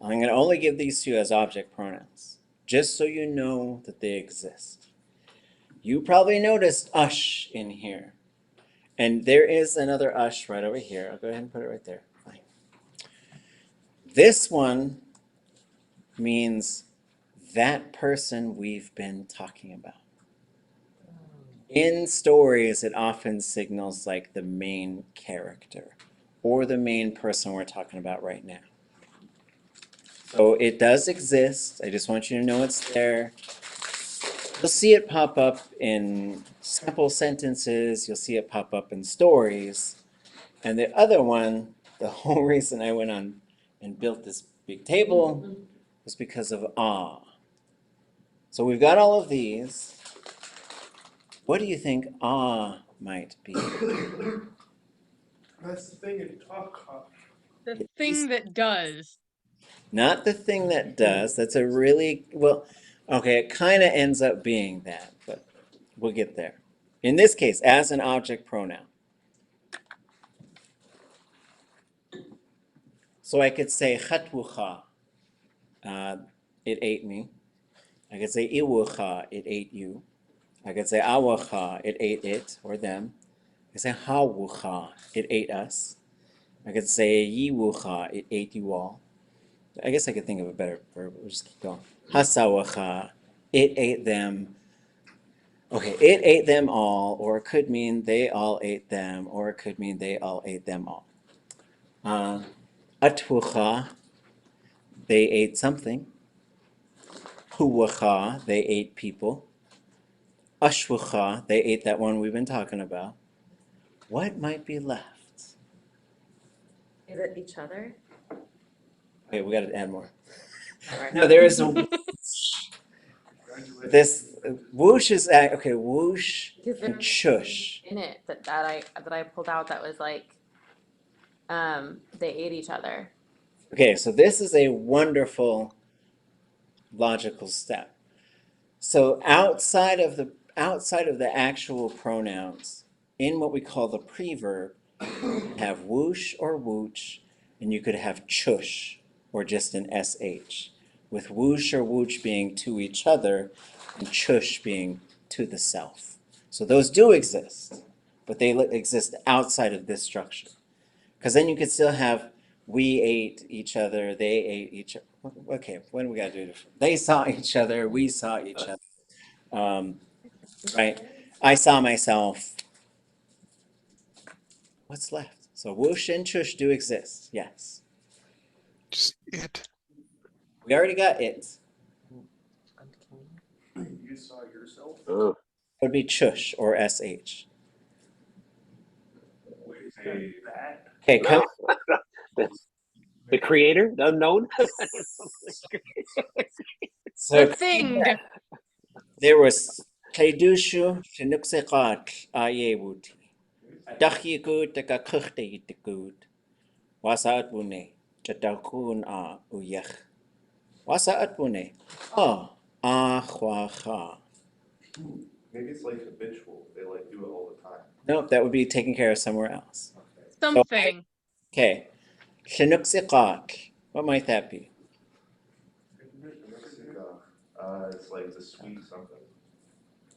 I'm going to only give these two as object pronouns, just so you know that they exist. You probably noticed ush in here. And there is another ush right over here. I'll go ahead and put it right there. Fine. This one means that person we've been talking about. In stories, it often signals like the main character or the main person we're talking about right now. So it does exist. I just want you to know it's there. You'll see it pop up in simple sentences. You'll see it pop up in stories. And the other one, the whole reason I went on and built this big table was because of ah. So we've got all of these. What do you think ah might be? That's the thing in Táax'aa. The thing that does. Not the thing that does. That's a really, well, okay, it kind of ends up being that, but we'll get there. In this case, as an object pronoun. So I could say chatwucha, it ate me. I could say iwucha, it ate you. I could say awacha, it ate it or them. I could say hawucha, it ate us. I could say yiwucha, it ate you all. I guess I could think of a better verb. We'll just keep going. Hasawacha, it ate them. Okay, it ate them all, or it could mean they all ate them, or it could mean they all ate them all. Atwucha, they ate something. Huwacha, they ate people. Ashwucha, they ate that one we've been talking about. What might be left? Is it each other? Okay, we got to add more. Alright. No, there is a this whoosh is okay. Whoosh Because there and was chush. in it that I pulled out that was like, they ate each other. Okay, so this is a wonderful logical step. So outside of the actual pronouns, in what we call the preverb, you have whoosh or whooch, and you could have chush or just an sh. with whoosh or whoosh being to each other and chush being to the self. So those do exist, but they exist outside of this structure. Because then you could still have we ate each other, they ate each other. Okay, when do we gotta do it? They saw each other, we saw each other. Right? I saw myself. What's left? So whoosh and chush do exist, yes. Just it. We already got it. You saw yourself? Oh. It would be chush or sh. Say that. Okay, come. The creator, the unknown. So The thing. there was Kaidushu Shinuksikat Ayewuti. Dachigut the Kakuchte the good. Wasat Bune. Chatakun a uyech. Wasat Bune. Oh, ahwaha. Maybe it's like habitual, they like do it all the time. Nope, that would be taken care of somewhere else. Something. Okay. Shinuksikat. What might that be? It's like the sweet something.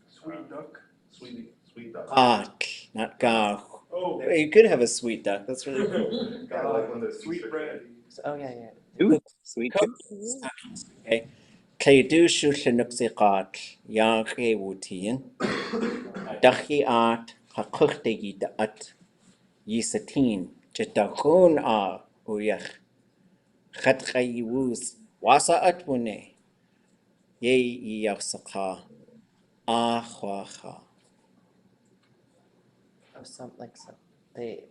Sweet duck. Sweet duck. Gak, not gah. Oh. You could have a sweet duck. That's really cool. Got like one of those Sweet bread. Oh, yeah. Tooth, sweet tooth. Okay. Kaidushu Shinuksikat Yake Wutin. Dachiat Hakuchte at Yisatin. Chitakun a uyech. Khatkayiwus. Wasa atbune. Ye yafsaka. Ahwaha. They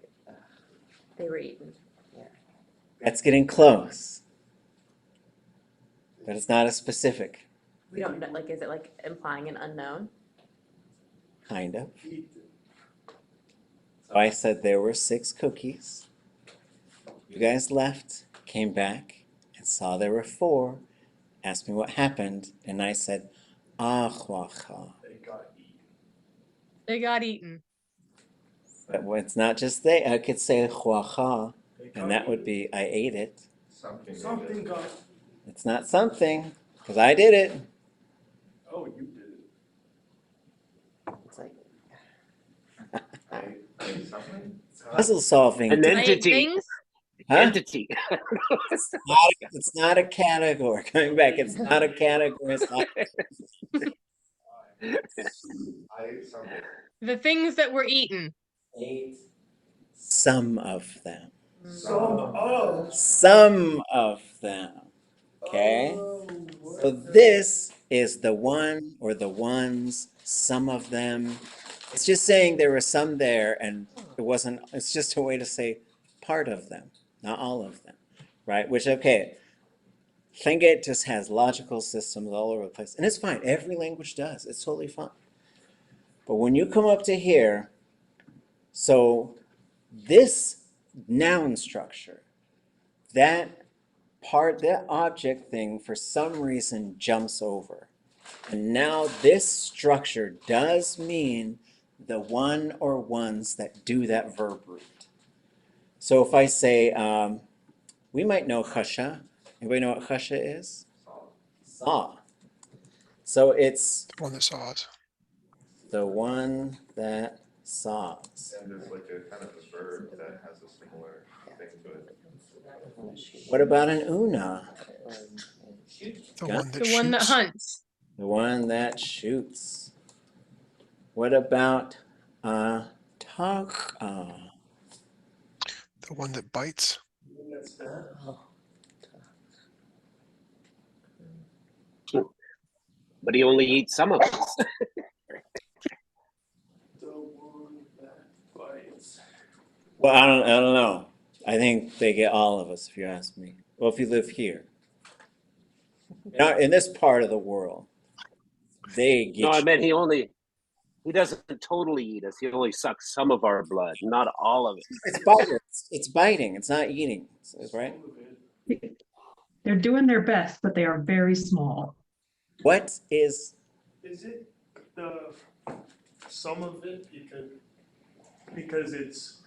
were eaten. That's getting close. But it's not as specific. We don't know, like, is it like implying an unknown? Kind of. So I said there were 6 cookies. You guys left, came back, and saw there were 4. Asked me what happened, and I said, ahwaha. They got eaten. They got eaten. But it's not just they. I could say huaha, and that would be I ate it. Something got. It's not something, because I did it. Oh, you did it. It's like Something? puzzle solving. An I ate entity. things. Huh? Entity. It's not a category. Coming back, it's not a category. It's not. I ate something. The things that were eaten. Ate some of them. Some Some of them. Okay? So this is the one or the ones, some of them. It's just saying there were some there and it wasn't, it's just a way to say part of them, not all of them, right? Which, okay, Lingi just has logical systems all over the place. And it's fine. Every language does. It's totally fine. But when you come up to here, so this noun structure, that part, that object thing, for some reason jumps over. And now this structure does mean the one or ones that do that verb root. So if I say, we might know chasha. Anybody know what chasha is? Saw. So it's The one that saw it. the one that saws. And there's like a kind of a verb that has a similar thing to it. What about an una? The Gun? one that The one that shoots. hunts. The one that shoots. What about Táax'aa? The one that bites. But he only eats some of it. The one that bites. Well, I don't know. I think they get all of us, if you ask me. Well, if you live here, in this part of the world, they get. No, I you. meant he doesn't totally eat us. He only sucks some of our blood, not all of it. It's biting. It's biting. It's not eating. Right? They're doing their best, but they are very small. What is? Is it the some of it because it's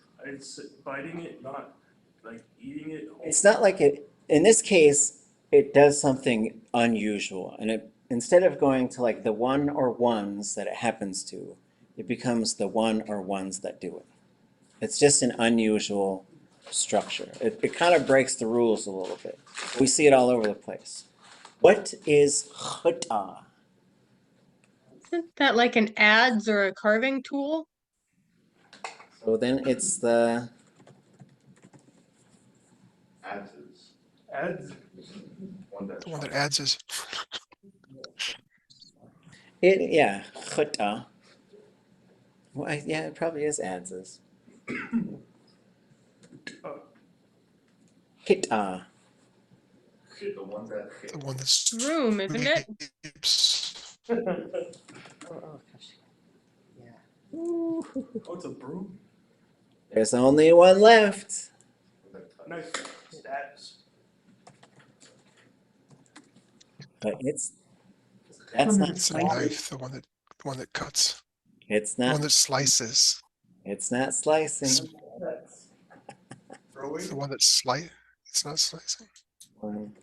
biting it, not like eating it whole? It's not like it. In this case, it does something unusual, and instead of going to like the one or ones that it happens to, it becomes the one or ones that do it. It's just an unusual structure. It kind of breaks the rules a little bit. We see it all over the place. What is chut'ah? Isn't that like an adze or a carving tool? So then it's the Adzes. Ads. One that The one that Chaka. adds is, yeah, chut'ah. Well, yeah, it probably is adzes. Hit'ah. The one that the one that's Room, isn't it? sweeps. Oh, gosh. Yeah. Oh, it's a broom. There's only one left. Nice stats. But that's not It's a slicing. knife, the one that cuts, It's the one not, that slices, it's not slicing. it's the one that slice. It's not slicing. One.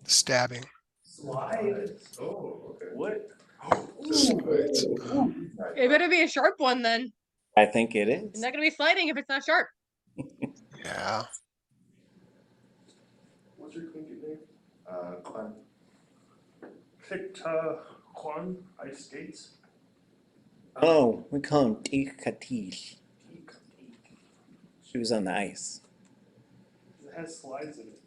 Stabbing. Slide. Oh, okay. What? Slides. It better be a sharp one then. I think it It's is. not gonna be sliding if it's not sharp. Yeah. What's your Tlingit name? Kwan. Juan ice skates. Oh, we call him tikatish. Shoes on the ice. It has slides in it.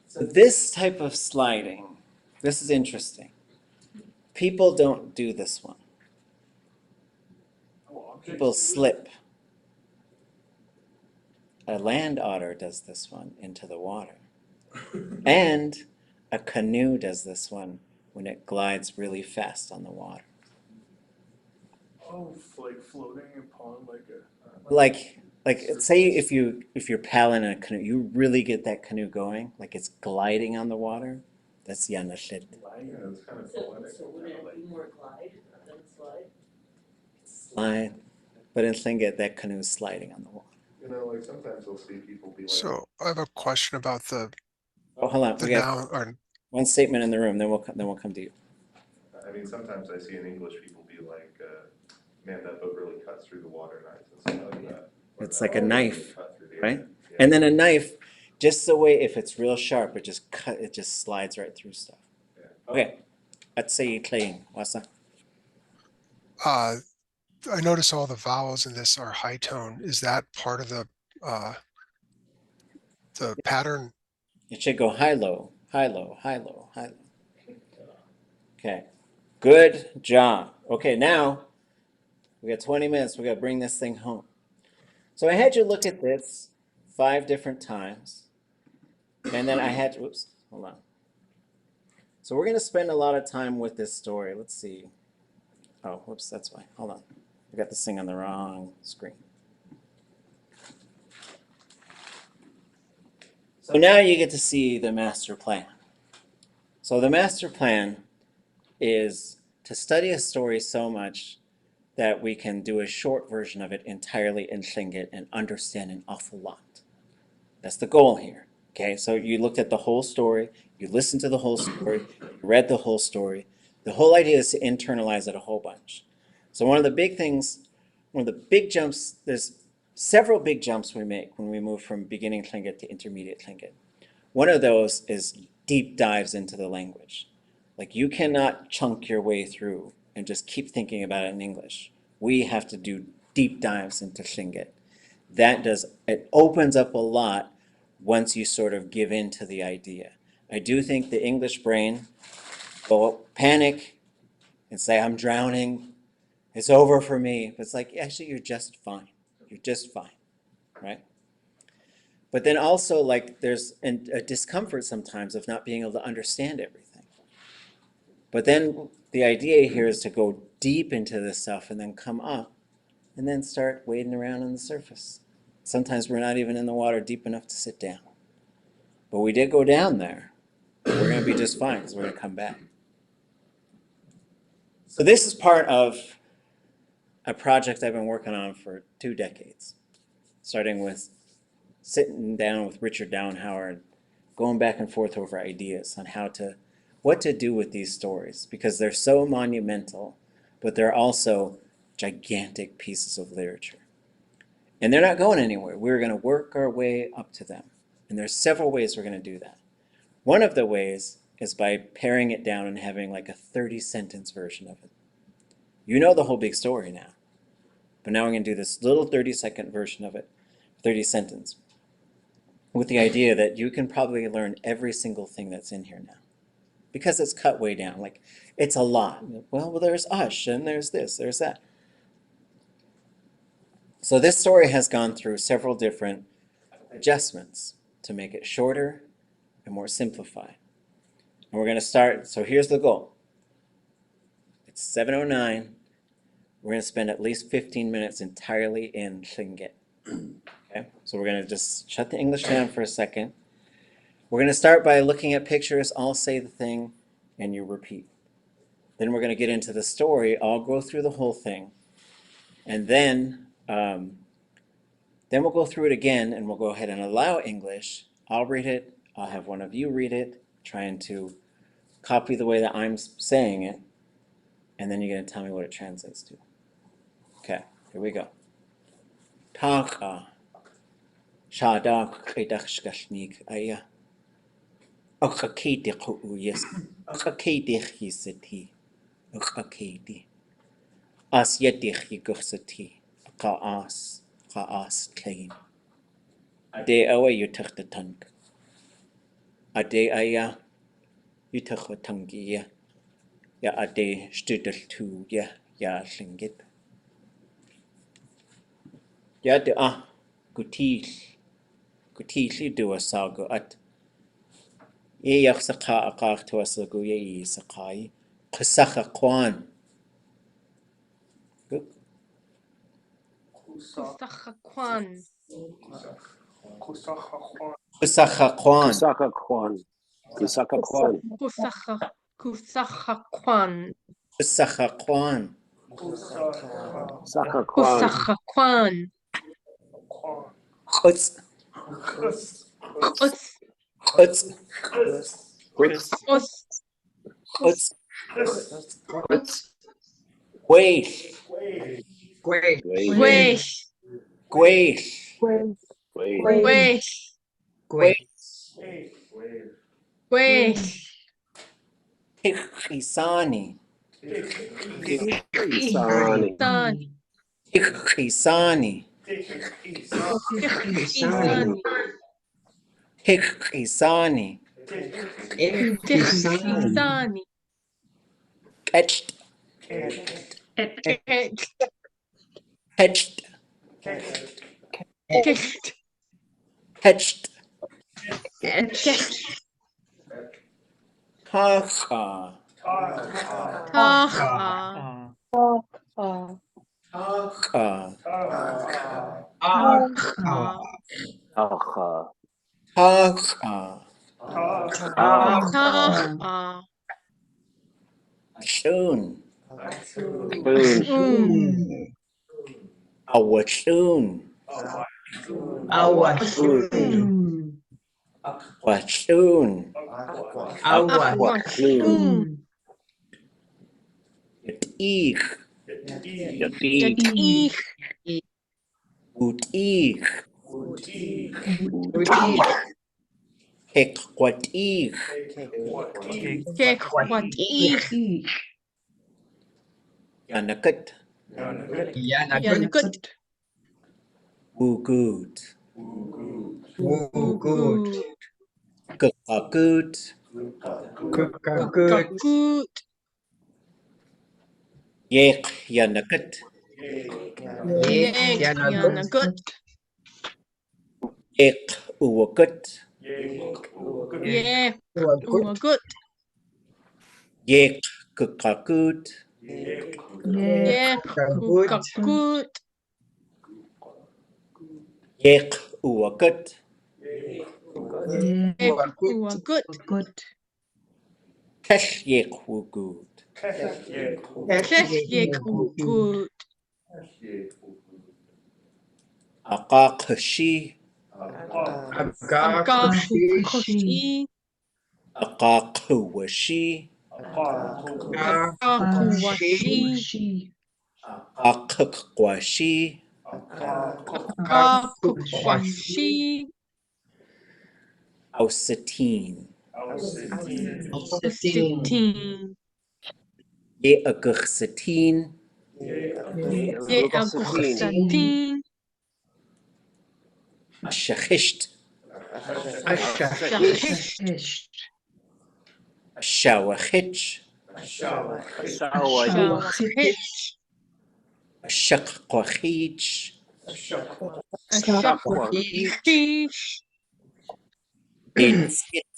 So this type of sliding, this is interesting. People don't do this one. Oh, objects People do it? slip. A land otter does this one into the water. And a canoe does this one when it glides really fast on the water. Oh, like floating upon like a. Like say if you're paddling in a canoe, you really get that canoe going, like it's gliding on the water. That's yanashit. Yeah, it's kind of So, poetic. so would it be more glide than slide? Slide. But in Tlingit, that canoe's sliding on the water. You know, like sometimes you'll see people be like, So I have a question about the Oh, hold on. the We got noun or one statement in the room, then we'll come to you. I mean, sometimes I see in English people be like, man, that boat really cuts through the water knives and stuff like that. Or It's that like a boat really knife, cut through the right? air. Yeah. And then a knife, just the way if it's real sharp, it just slides right through stuff. Yeah. Okay. Let's say clean. What's that? I notice all the vowels in this are high tone. Is that part of the pattern? It should go high low, high low, high low, high low. Okay. Good job. Okay, now we got 20 minutes. We got to bring this thing home. So I had you look at this 5 different times. And then I had, whoops, hold on. So we're going to spend a lot of time with this story. Let's see. Oh, whoops, that's why. Hold on. I got this thing on the wrong screen. So now you get to see the master plan. So the master plan is to study a story so much that we can do a short version of it entirely in Tlingit and understand an awful lot. That's the goal here. Okay, so you looked at the whole story, you listened to the whole story, you read the whole story. The whole idea is to internalize it a whole bunch. So one of the big jumps, there's several big jumps we make when we move from beginning Tlingit to intermediate Tlingit. One of those is deep dives into the language. Like you cannot chunk your way through and just keep thinking about it in English. We have to do deep dives into Tlingit. It opens up a lot once you sort of give in to the idea. I do think the English brain will panic and say, I'm drowning, it's over for me. But it's like, actually, you're just fine. You're just fine, right? But then also, like, there's a discomfort sometimes of not being able to understand everything. But then the idea here is to go deep into this stuff and then come up and then start wading around on the surface. Sometimes we're not even in the water deep enough to sit down. But we did go down there. We're going to be just fine because we're going to come back. So this is part of a project I've been working on for 2 decades, starting with sitting down with Richard Downhauer, going back and forth over ideas on what to do with these stories, because they're so monumental, but they're also gigantic pieces of literature. And they're not going anywhere. We're going to work our way up to them. And there's several ways we're going to do that. One of the ways is by paring it down and having like a 30-sentence version of it. You know the whole big story now. But now we're going to do this little 30-second version of it, 30 sentence, with the idea that you can probably learn every single thing that's in here now. Because it's cut way down. Like, it's a lot. Well, there's Ush, and there's this, there's that. So this story has gone through several different adjustments to make it shorter and more simplified. And we're going to start, so here's the goal. It's 7:09. We're going to spend at least 15 minutes entirely in Lingi. Okay? So we're going to just shut the English down for a second. We're going to start by looking at pictures. I'll say the thing, and you repeat. Then we're going to get into the story. I'll go through the whole thing. And then we'll go through it again, and we'll go ahead and allow English. I'll read it. I'll have one of you read it, trying to copy the way that I'm saying it. And then you're going to tell me what it translates to. Okay, here we go. Táax'aa. Shadaq qidaqshkashnik aya. Akakiti quyes. Akakiti hisati. Akakiti. Asyati higursati. Qaas klein. Ade awa yutakhtatank. Ade aya yutakhtangiya. Ya ade studel ya lingit. Yádi gutil du asago at yaksaqa aqaq to asago ye saqai qsaqa quan. Kusaka Kwan. Qsaqa quan. Kusaka Kwan. Kusaka Kwan. Kusaka Kwan. Qsaqa quan. Kusaka Kwan. Kusaka Kwan. Quts. Us. Quts. Us. Quts. Quits. Guish. Wait. Guish. Wait. Wait. Tikhisani. Kisani. Tikhisani. Tikhisani. Tikhisani. Etched. Etched. Etched. Etched. Etched. Táax'aa. Táax'aa. Táax'aa. Táax'aa. Táax'aa. Táax'aa. Achun. Achun. Awachun. Awachun. Wachun. Awachun. Yatik. Yatik. Utik. Kekwatik. Kekwatik. Yanakut. Yanakut. Wugut. Ugut. Kukakut. Kakut. Yek yanakut. Yek yanakut. Yek uwakut. Yek uwagut. Yek kukakut. Yek ukakut. Yek uwakut. Yek uwagut. Kesh yek wugut. Kesh yek ugut. Aqaq shi. Agakushi. Aqaquwashi. Agakuwashi. Aqaqwashi. Agakuwashi. Ausatine. Ausatine. Ye agachsatine. Ye agusatine. Ashachisht. Shahish. Ashawachich. Shawahich. Ashaqquachich. Ashaqish. Yenskit.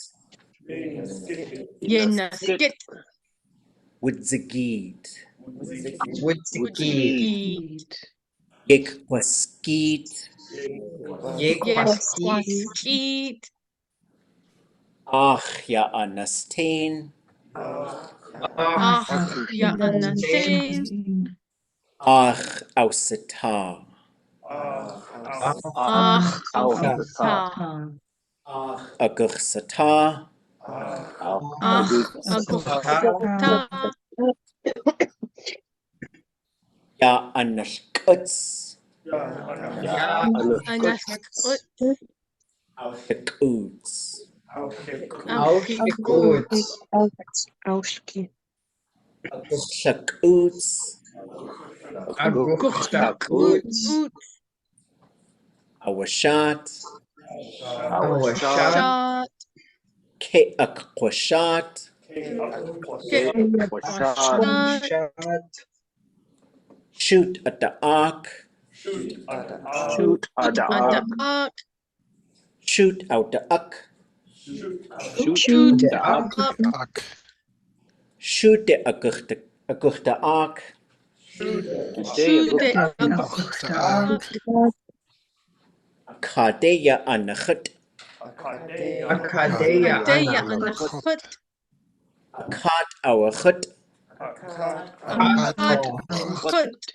Yenaskit. Wudzagid. Woodgeet. Yekwaskit. Yekwaskit. Ach ya anastain. Ach, ya anastain. Ach ausata. Ach, ausata. Agachsata. Ach, agusata. Ya anashkuts. Anaskut. Aushikuts. Aushikut. Aguchakuts. Guchtakut. Awashat. Awashat. Ke akwashat. Washat. Shoot at the ark. Shoot at the ark. Shoot out the uck. Shoot the ark. Shoot the aguchta ark. Shoot the ark. Akadeya anachut. Akadeya anachut. Akat awachut. Akat awachut.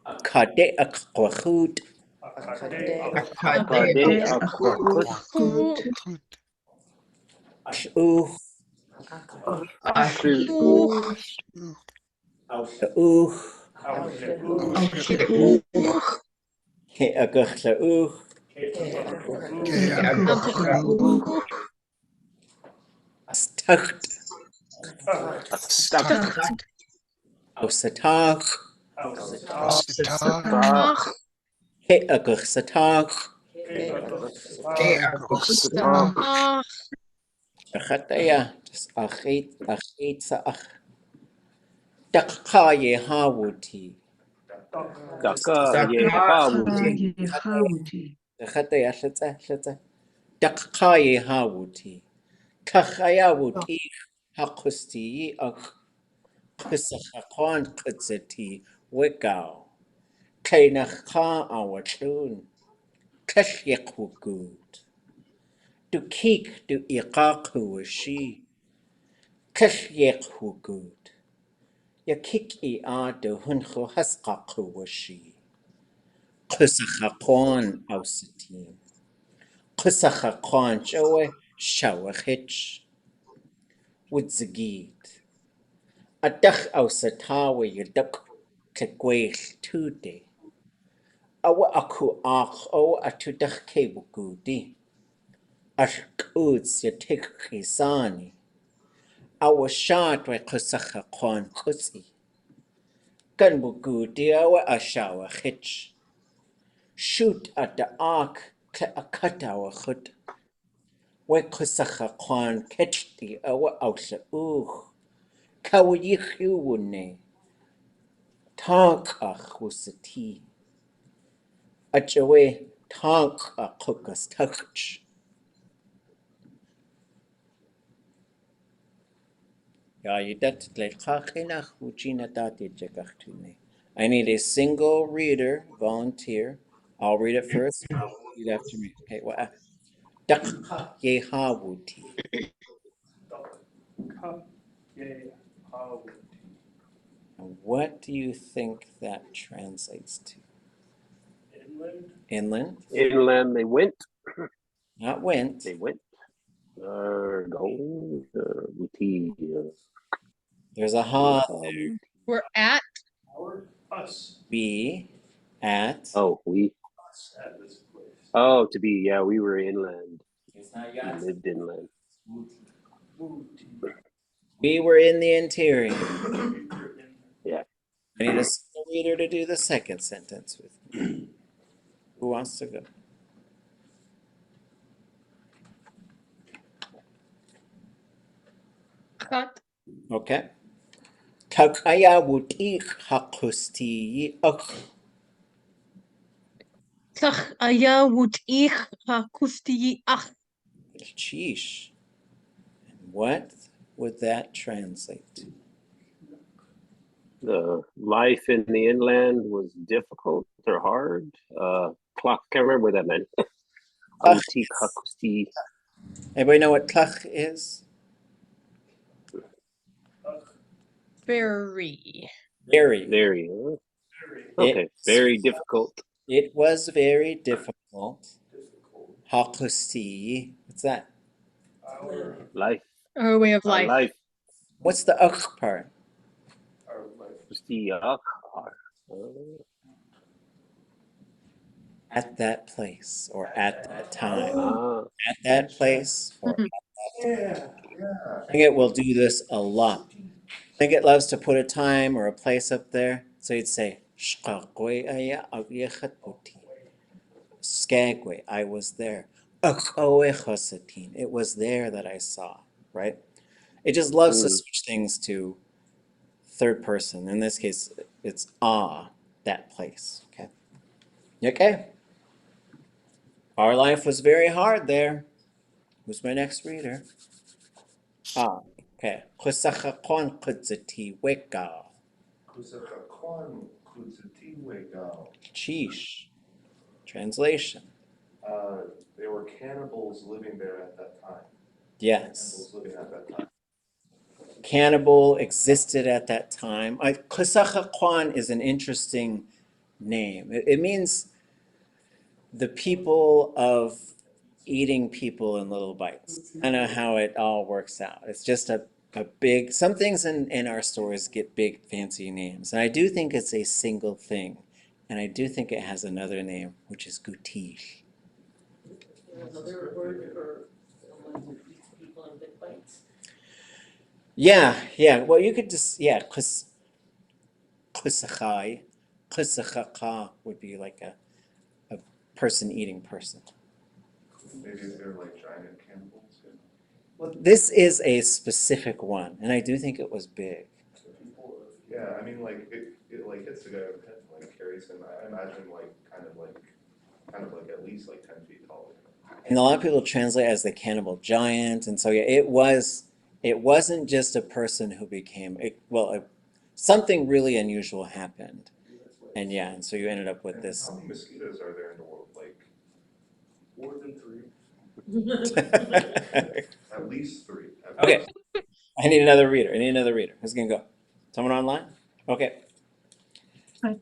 Akade akwachut. Akade akwachut. Ashuch. Ashuch. Aushauch. Aushauch. Ke aguchauch. Aguchauch. Astacht. Astacht. Ausatach. Ausatach. Ke aguchsatach. Aguchsatach. Achataya. Just achit saach. Dakha yehawuti. Daka Yehamuti. Achataya shatsa. Dakha yehawuti. Kachayawuti. Hakusti ach. Kusachakwan kutzati. Wekau. Kainachka awachun. Kashyakukut. Du kik du iqaquwashi. Kashyakukut. Ya kik I du huncho hasqaquwashi. Kusachakwan ausitin. Kusachakwan jowe shawachich. Wudzagid. Adach ausatawa yaduk tegwail tude. Awa aku ach o atudach kebukudi. Ashkuts yatik chisani. Awa shat wa kusachakwan kutsi. Gan bukudi awa ashawa hitch. Shoot at the ark ke akatawa chut. We kusachakwan ketchti awa ausha Kawayichune. Táax'aa husati. Achawe Táax'aa kukas touch. Ya yidat lechachinach uchina dati jagachtune. I need a single reader, volunteer. I'll read it first. You'd have to read. Okay, what? Dakha yehawuti. What do you think that translates to? Inland. Inland? Inland they went. Not went. They went. Going. Wuti. There's a ha. We're at. Our, us, We at. Oh, we. us at this place. Oh, to be. Yeah, we were inland. It's not We Yádi. lived inland. We were in the interior. Yeah. I need a single reader to do the second sentence with me. Who wants to go? Cut. Okay. Táax'aa wutik hakusti Táax'aa wutik hakusti. Sheesh. What would that translate to? The life in the inland was difficult or hard. Clock. Can't remember what that meant. Wuti kakusti. Anybody know what tlach is? Very. Very. Very. Okay. Very difficult. It was very difficult. Hakusti. What's that? Our, Life. Our way of Our life. life. What's the part? our life. Kusti. At that place or at that time. Ah. At that place or Mhm. at that time. Yeah. I think it will do this a lot. I think it loves to put a time or a place up there. So you'd say, Skagway, I was there. It was there that I saw, right? It just loves to switch things to third person. In this case, it's that place. Okay. Okay. Our life was very hard there. Who's my next reader? Okay. Kusakakon kudzati wekao. Kusakakon kudzatiwegao. Sheesh. Translation. There were cannibals living there at that time. Yes. Cannibals living at that time. Cannibal existed at that time. Kusakakon is an interesting name. It means the people of eating people in little bites. I know how it all works out. It's just a big, some things in our stories get big fancy names. And I do think it's a single thing. And I do think it has another name, which is gutish. Another word for someone who eats people in big bites. Yeah. Well, you could just, kusachai. Kusachaka would be like a person eating person. Maybe they're like giant cannibals. Yeah. Well, this is a specific one, and I do think it was big. Yeah, I mean, like it like hits the guy with the head, like carries him. I imagine like kind of like at least like 10 feet tall. And a lot of people translate as the cannibal giant, and so yeah, it wasn't just a person who became something really unusual happened, and so you ended up with this. How many mosquitoes are there in the world? Like More than 3. at least 3. Okay, I need another reader. Who's gonna go? Someone online? Okay. Hi.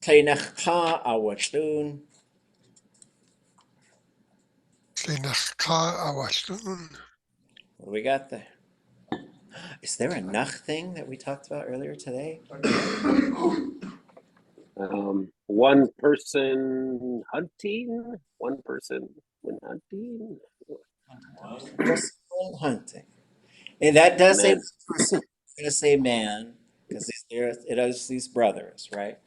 Táax'aa awatun. Táax'aa awatun. What do we got there? Is there a nach thing that we talked about earlier today? One person hunting. One person when hunting. Just hunting. And that does say Man. person. I'm going to say man, because it is these brothers, right?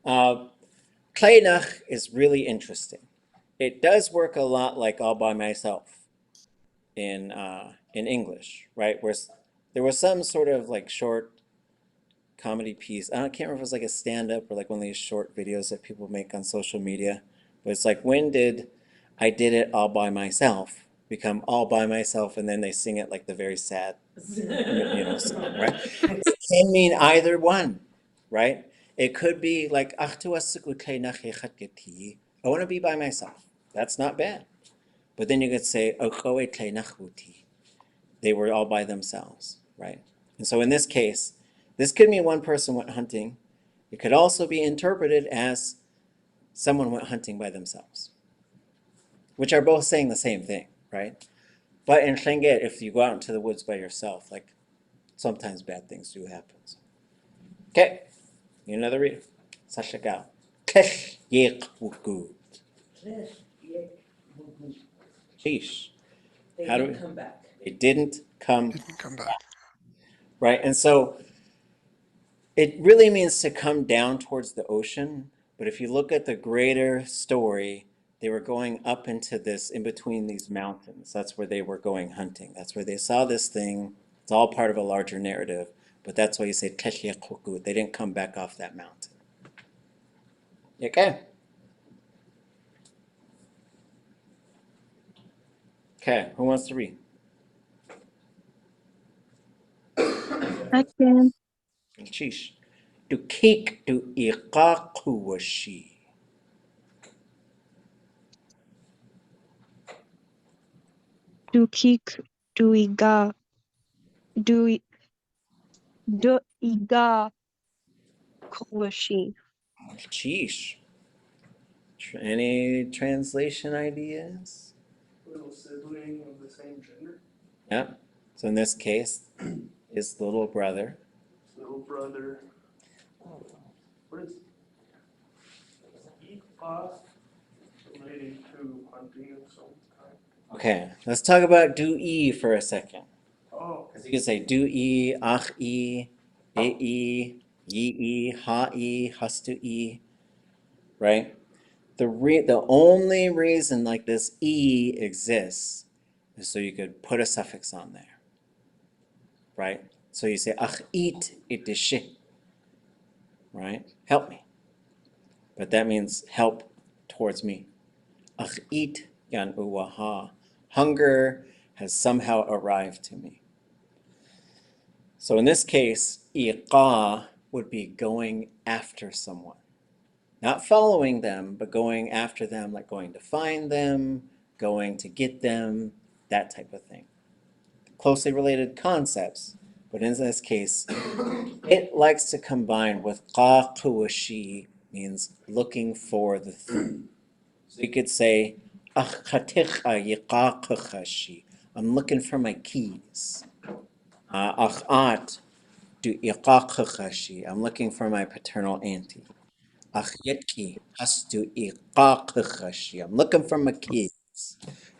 Kleinach is really interesting. It does work a lot like all by myself in English, right? Where there was some sort of like short comedy piece. I can't remember if it was like a stand-up or like one of these short videos that people make on social media. But it's like, when did I did it all by myself become all by myself, and then they sing it like the very sad, song, right? It can mean either one, right? It could be like, I want to be by myself. That's not bad. But then you could say, they were all by themselves, right? And so in this case, this could mean one person went hunting. It could also be interpreted as someone went hunting by themselves. which are both saying the same thing, right? But in Tlingit, if you go out into the woods by yourself, like sometimes bad things do happen. So. Okay, need another reader. Sashagao. Kesh yek wuku. Sheesh. They How do didn't we- come back. They didn't come, Didn't come back. right? And so it really means to come down towards the ocean. But if you look at the greater story, they were going up into this, in between these mountains. That's where they were going hunting. That's where they saw this thing. It's all part of a larger narrative. But that's why you say Kesh yek wuku. They didn't come back off that mountain. Okay. Okay, who wants to read? I can. Sheesh. Du kik du iqaquwashi. Dukik, duiga, dui, duiga, kwashi. Sheesh. Any translation ideas? Little sibling of the same gender. Yep. So in this case, his little brother. Little brother. What is Iqbal relating to hunting of some kind? Okay, let's talk about do-e for a second. Oh, Because you can say do-e, ach-e, e-e, ye-e, ha-e, hastu-e, right? The only reason like this e exists is so you could put a suffix on there, right? So you say ach-it itishi, right? Help me. But that means help towards me. Ach-it yan uwaha. Hunger has somehow arrived to me. So in this case, iqa would be going after someone. Not following them, but going after them, like going to find them, going to get them, that type of thing. Closely related concepts, but in this case, it likes to combine with qaquwashi, means looking for the thing. So you could say, I'm looking for my keys. Achat du iqaqashi, I'm looking for my paternal auntie. Achyetki hastu iqaqashi, I'm looking for my keys.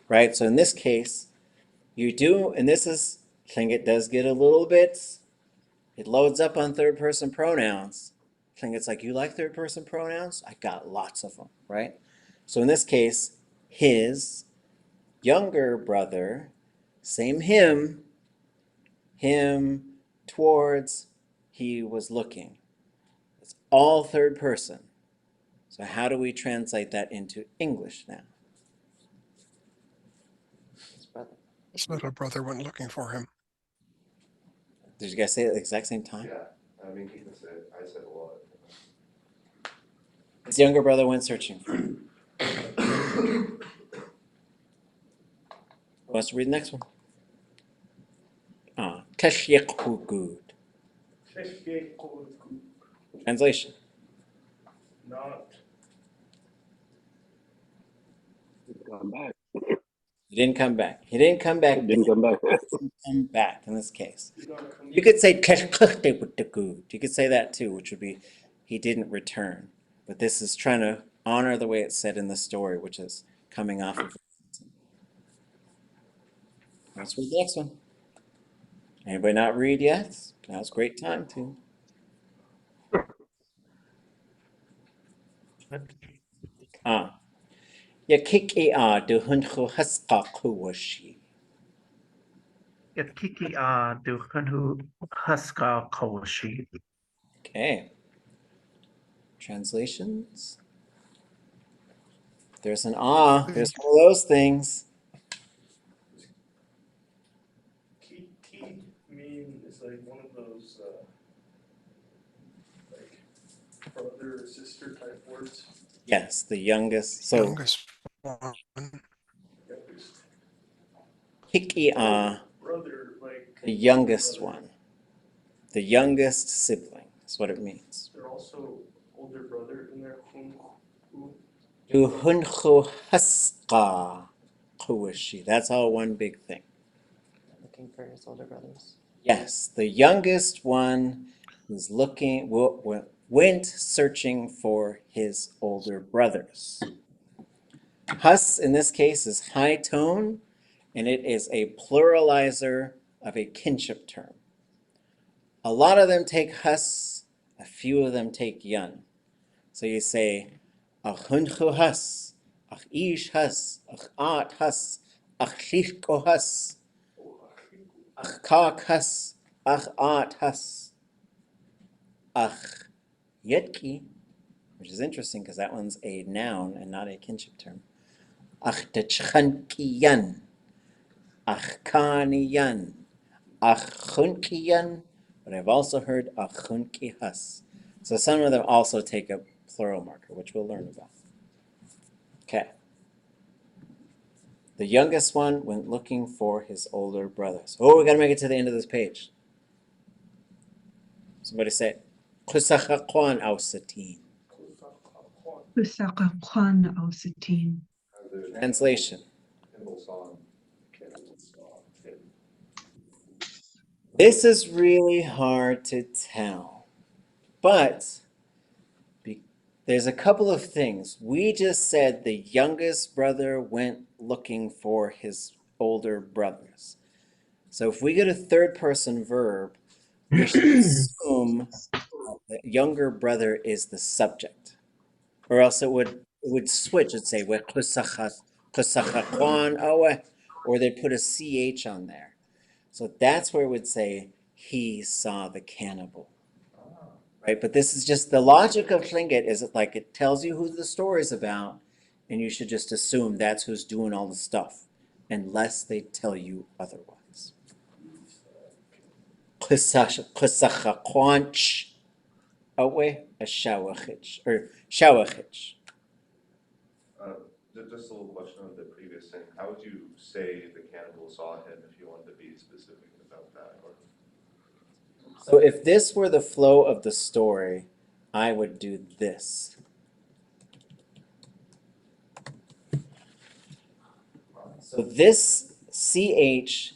Right? So in this case, you do, and this is, I think it does get a little bit, it loads up on third person pronouns. I think it's like, you like third person pronouns? I got lots of them, right? So in this case, his younger brother, same him towards, he was looking. It's all third person. So how do we translate that into English now? His brother. His little brother went looking for him. Did you guys say it at the exact same time? Yeah, I mean, he said, I said a lot. His younger brother went searching for him. Who wants to read the next one? Tashyaqhugud. Sheshkekoku, Translation. not Come back. He didn't come back. He didn't come back. Didn't come back. Come back in this case. did not come. You could say tashkhtewutagud. You could say that too, which would be he didn't return. But this is trying to honor the way it's said in the story, which is coming off of. Let's read the next one. Anybody not read yet? Now's a great time to. Yakikia de hunchu haska kuwashi. Yakikia du Hanhu Haska Kawashi. Okay. Translations. There's an there's one of those things. Kiki mean is like one of those like brother or sister type words. Yes, the youngest. So Youngest one. Youngest. Hikia, Brother, like the youngest one. The youngest sibling is what it means. they're also older brother in there. Who Du hunchu haska. Kowashi. That's all one big thing. Looking for his older brothers. Yes, the youngest one is went searching for his older brothers. Hus in this case is high tone, and it is a pluralizer of a kinship term. A lot of them take hus, a few of them take yun. So you say, ach hunchu hus, ach ish hus, ach at hus, ach chishko hus, ach kak hus, ach at hus, ach yetki, which is interesting because that one's a noun and not a kinship term. Ach techchankiyan, ach kaniyan, ach chunkiyan, but I've also heard ach chunki hus. So some of them also take a plural marker, which we'll learn about. Okay. The youngest one went looking for his older brothers. Oh, we got to make it to the end of this page. Somebody say, Kusachakwan ausatin. Kusakakwan ausatin. Translation. This is really hard to tell, but there's a couple of things. We just said the youngest brother went looking for his older brothers. So if we get a third person verb, we should assume that younger brother is the subject. Or else it would switch. It'd say, or they'd put a CH on there. So that's where it would say, he saw the cannibal. Right? But this is just the logic of Tlingit is like it tells you who the story's about, and you should just assume that's who's doing all the stuff, unless they tell you otherwise. Klisachakwanch away a shawachich or shawachich. Just a little question on the previous thing. How would you say the cannibal saw him if you wanted to be specific about that? Or... So if this were the flow of the story, I would do this. So this CH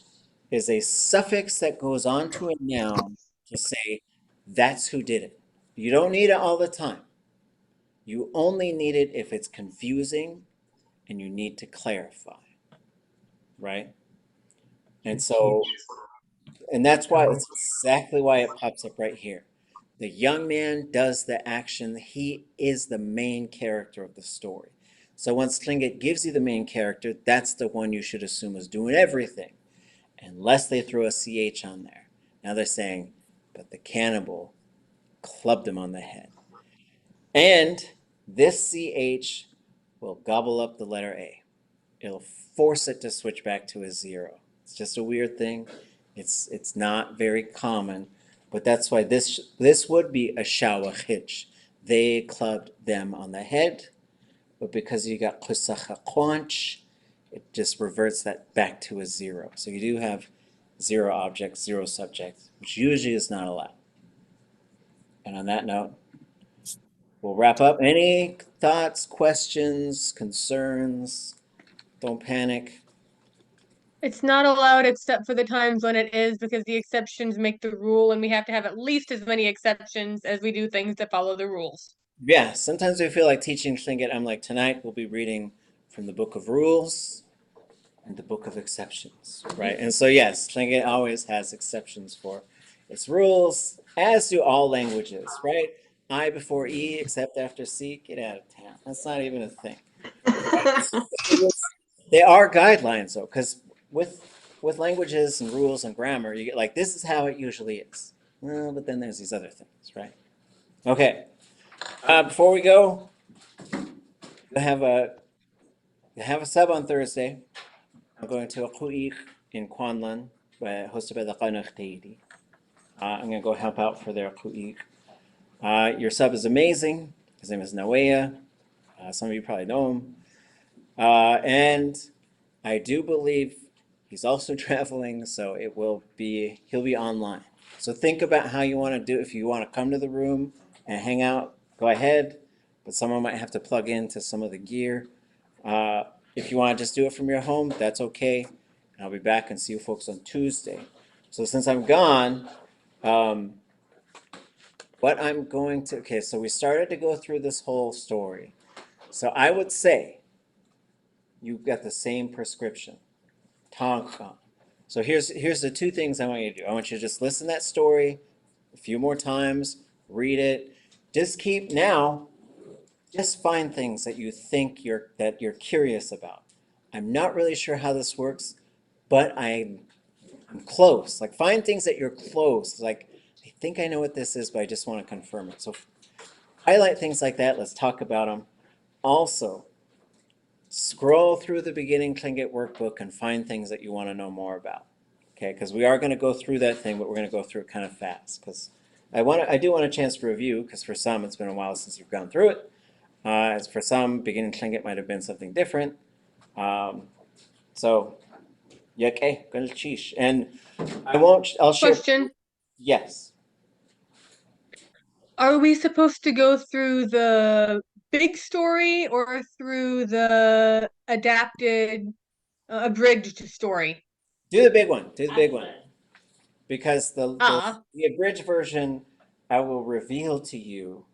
is a suffix that goes on to a noun to say that's who did it. You don't need it all the time. You only need it if it's confusing and you need to clarify, right? And so, and that's why it's exactly why it pops up right here. The young man does the action. He is the main character of the story. So once Tlingit gives you the main character, that's the one you should assume is doing everything, unless they throw a CH on there. Now they're saying, but the cannibal clubbed him on the head. And this CH will gobble up the letter A. It'll force it to switch back to a 0. It's just a weird thing. It's not very common, but that's why this would be a shawachich. They clubbed them on the head, but because you got kusachakwanch, it just reverts that back to a 0. So you do have 0 object, 0 subject, which usually is not allowed. And on that note, we'll wrap up. Any thoughts, questions, concerns? Don't panic. It's not allowed except for the times when it is, because the exceptions make the rule, and we have to have at least as many exceptions as we do things that follow the rules. Yeah, sometimes we feel like teaching Tlingit. I'm like, tonight we'll be reading from the Book of Rules and the Book of Exceptions, right? And so yes, Tlingit always has exceptions for its rules, as do all languages, right? I before E except after C, get out of town. That's not even a thing. They are guidelines though, because with languages and rules and grammar, you get like, this is how it usually is. Well, but then there's these other things, right? Okay. Before we go, you have a sub on Thursday. I'm going to a ku'ik in Kwanlan, hosted by the Qanach Deity. I'm going to go help out for their ku'ik. Your sub is amazing. His name is Nawea. Some of you probably know him. And I do believe he's also traveling, so he'll be online. So think about how you want to do. If you want to come to the room and hang out, go ahead. But someone might have to plug into some of the gear. If you want to just do it from your home, that's okay. And I'll be back and see you folks on Tuesday. So since I'm gone, what I'm going to, okay, so we started to go through this whole story. So I would say you've got the same prescription. Táax'aa. So here's the two things I want you to do. I want you to just listen to that story a few more times, read it. Just find things that you think that you're curious about. I'm not really sure how this works, but I'm close. Like find things that you're close. Like I think I know what this is, but I just want to confirm it. So highlight things like that. Let's talk about them. Also, scroll through the beginning Tlingit workbook and find things that you want to know more about. Okay, because we are going to go through that thing, but we're going to go through it kind of fast because I do want a chance to review because for some it's been a while since you've gone through it. As for some, beginning Tlingit might have been something different. So, yake, chish. And I'll share. Question. Yes. Are we supposed to go through the big story or through the adapted, abridged story? Do the big one. Do the big one. Because the abridged version I will reveal to you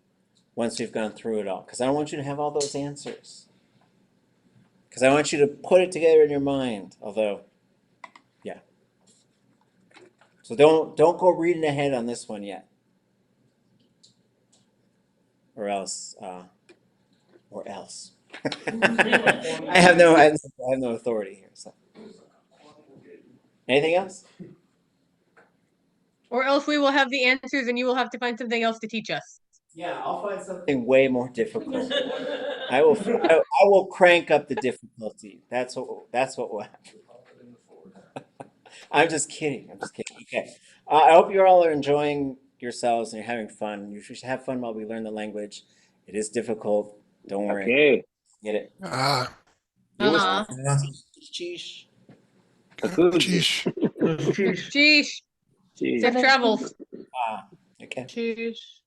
once we've gone through it all. Because I don't want you to have all those answers. Because I want you to put it together in your mind. Although, yeah. So don't go reading ahead on this one yet. Or else. I have no authority here. So. Anything else? Or else we will have the answers and you will have to find something else to teach us. Yeah, I'll find something way more difficult. I will crank up the difficulty. That's what will happen. I'm just kidding. Okay. I hope you all are enjoying yourselves and you're having fun. You should have fun while we learn the language. It is difficult. Don't worry. Okay. Get it. Sheesh. Sheesh. Safe travels. Okay. Sheesh.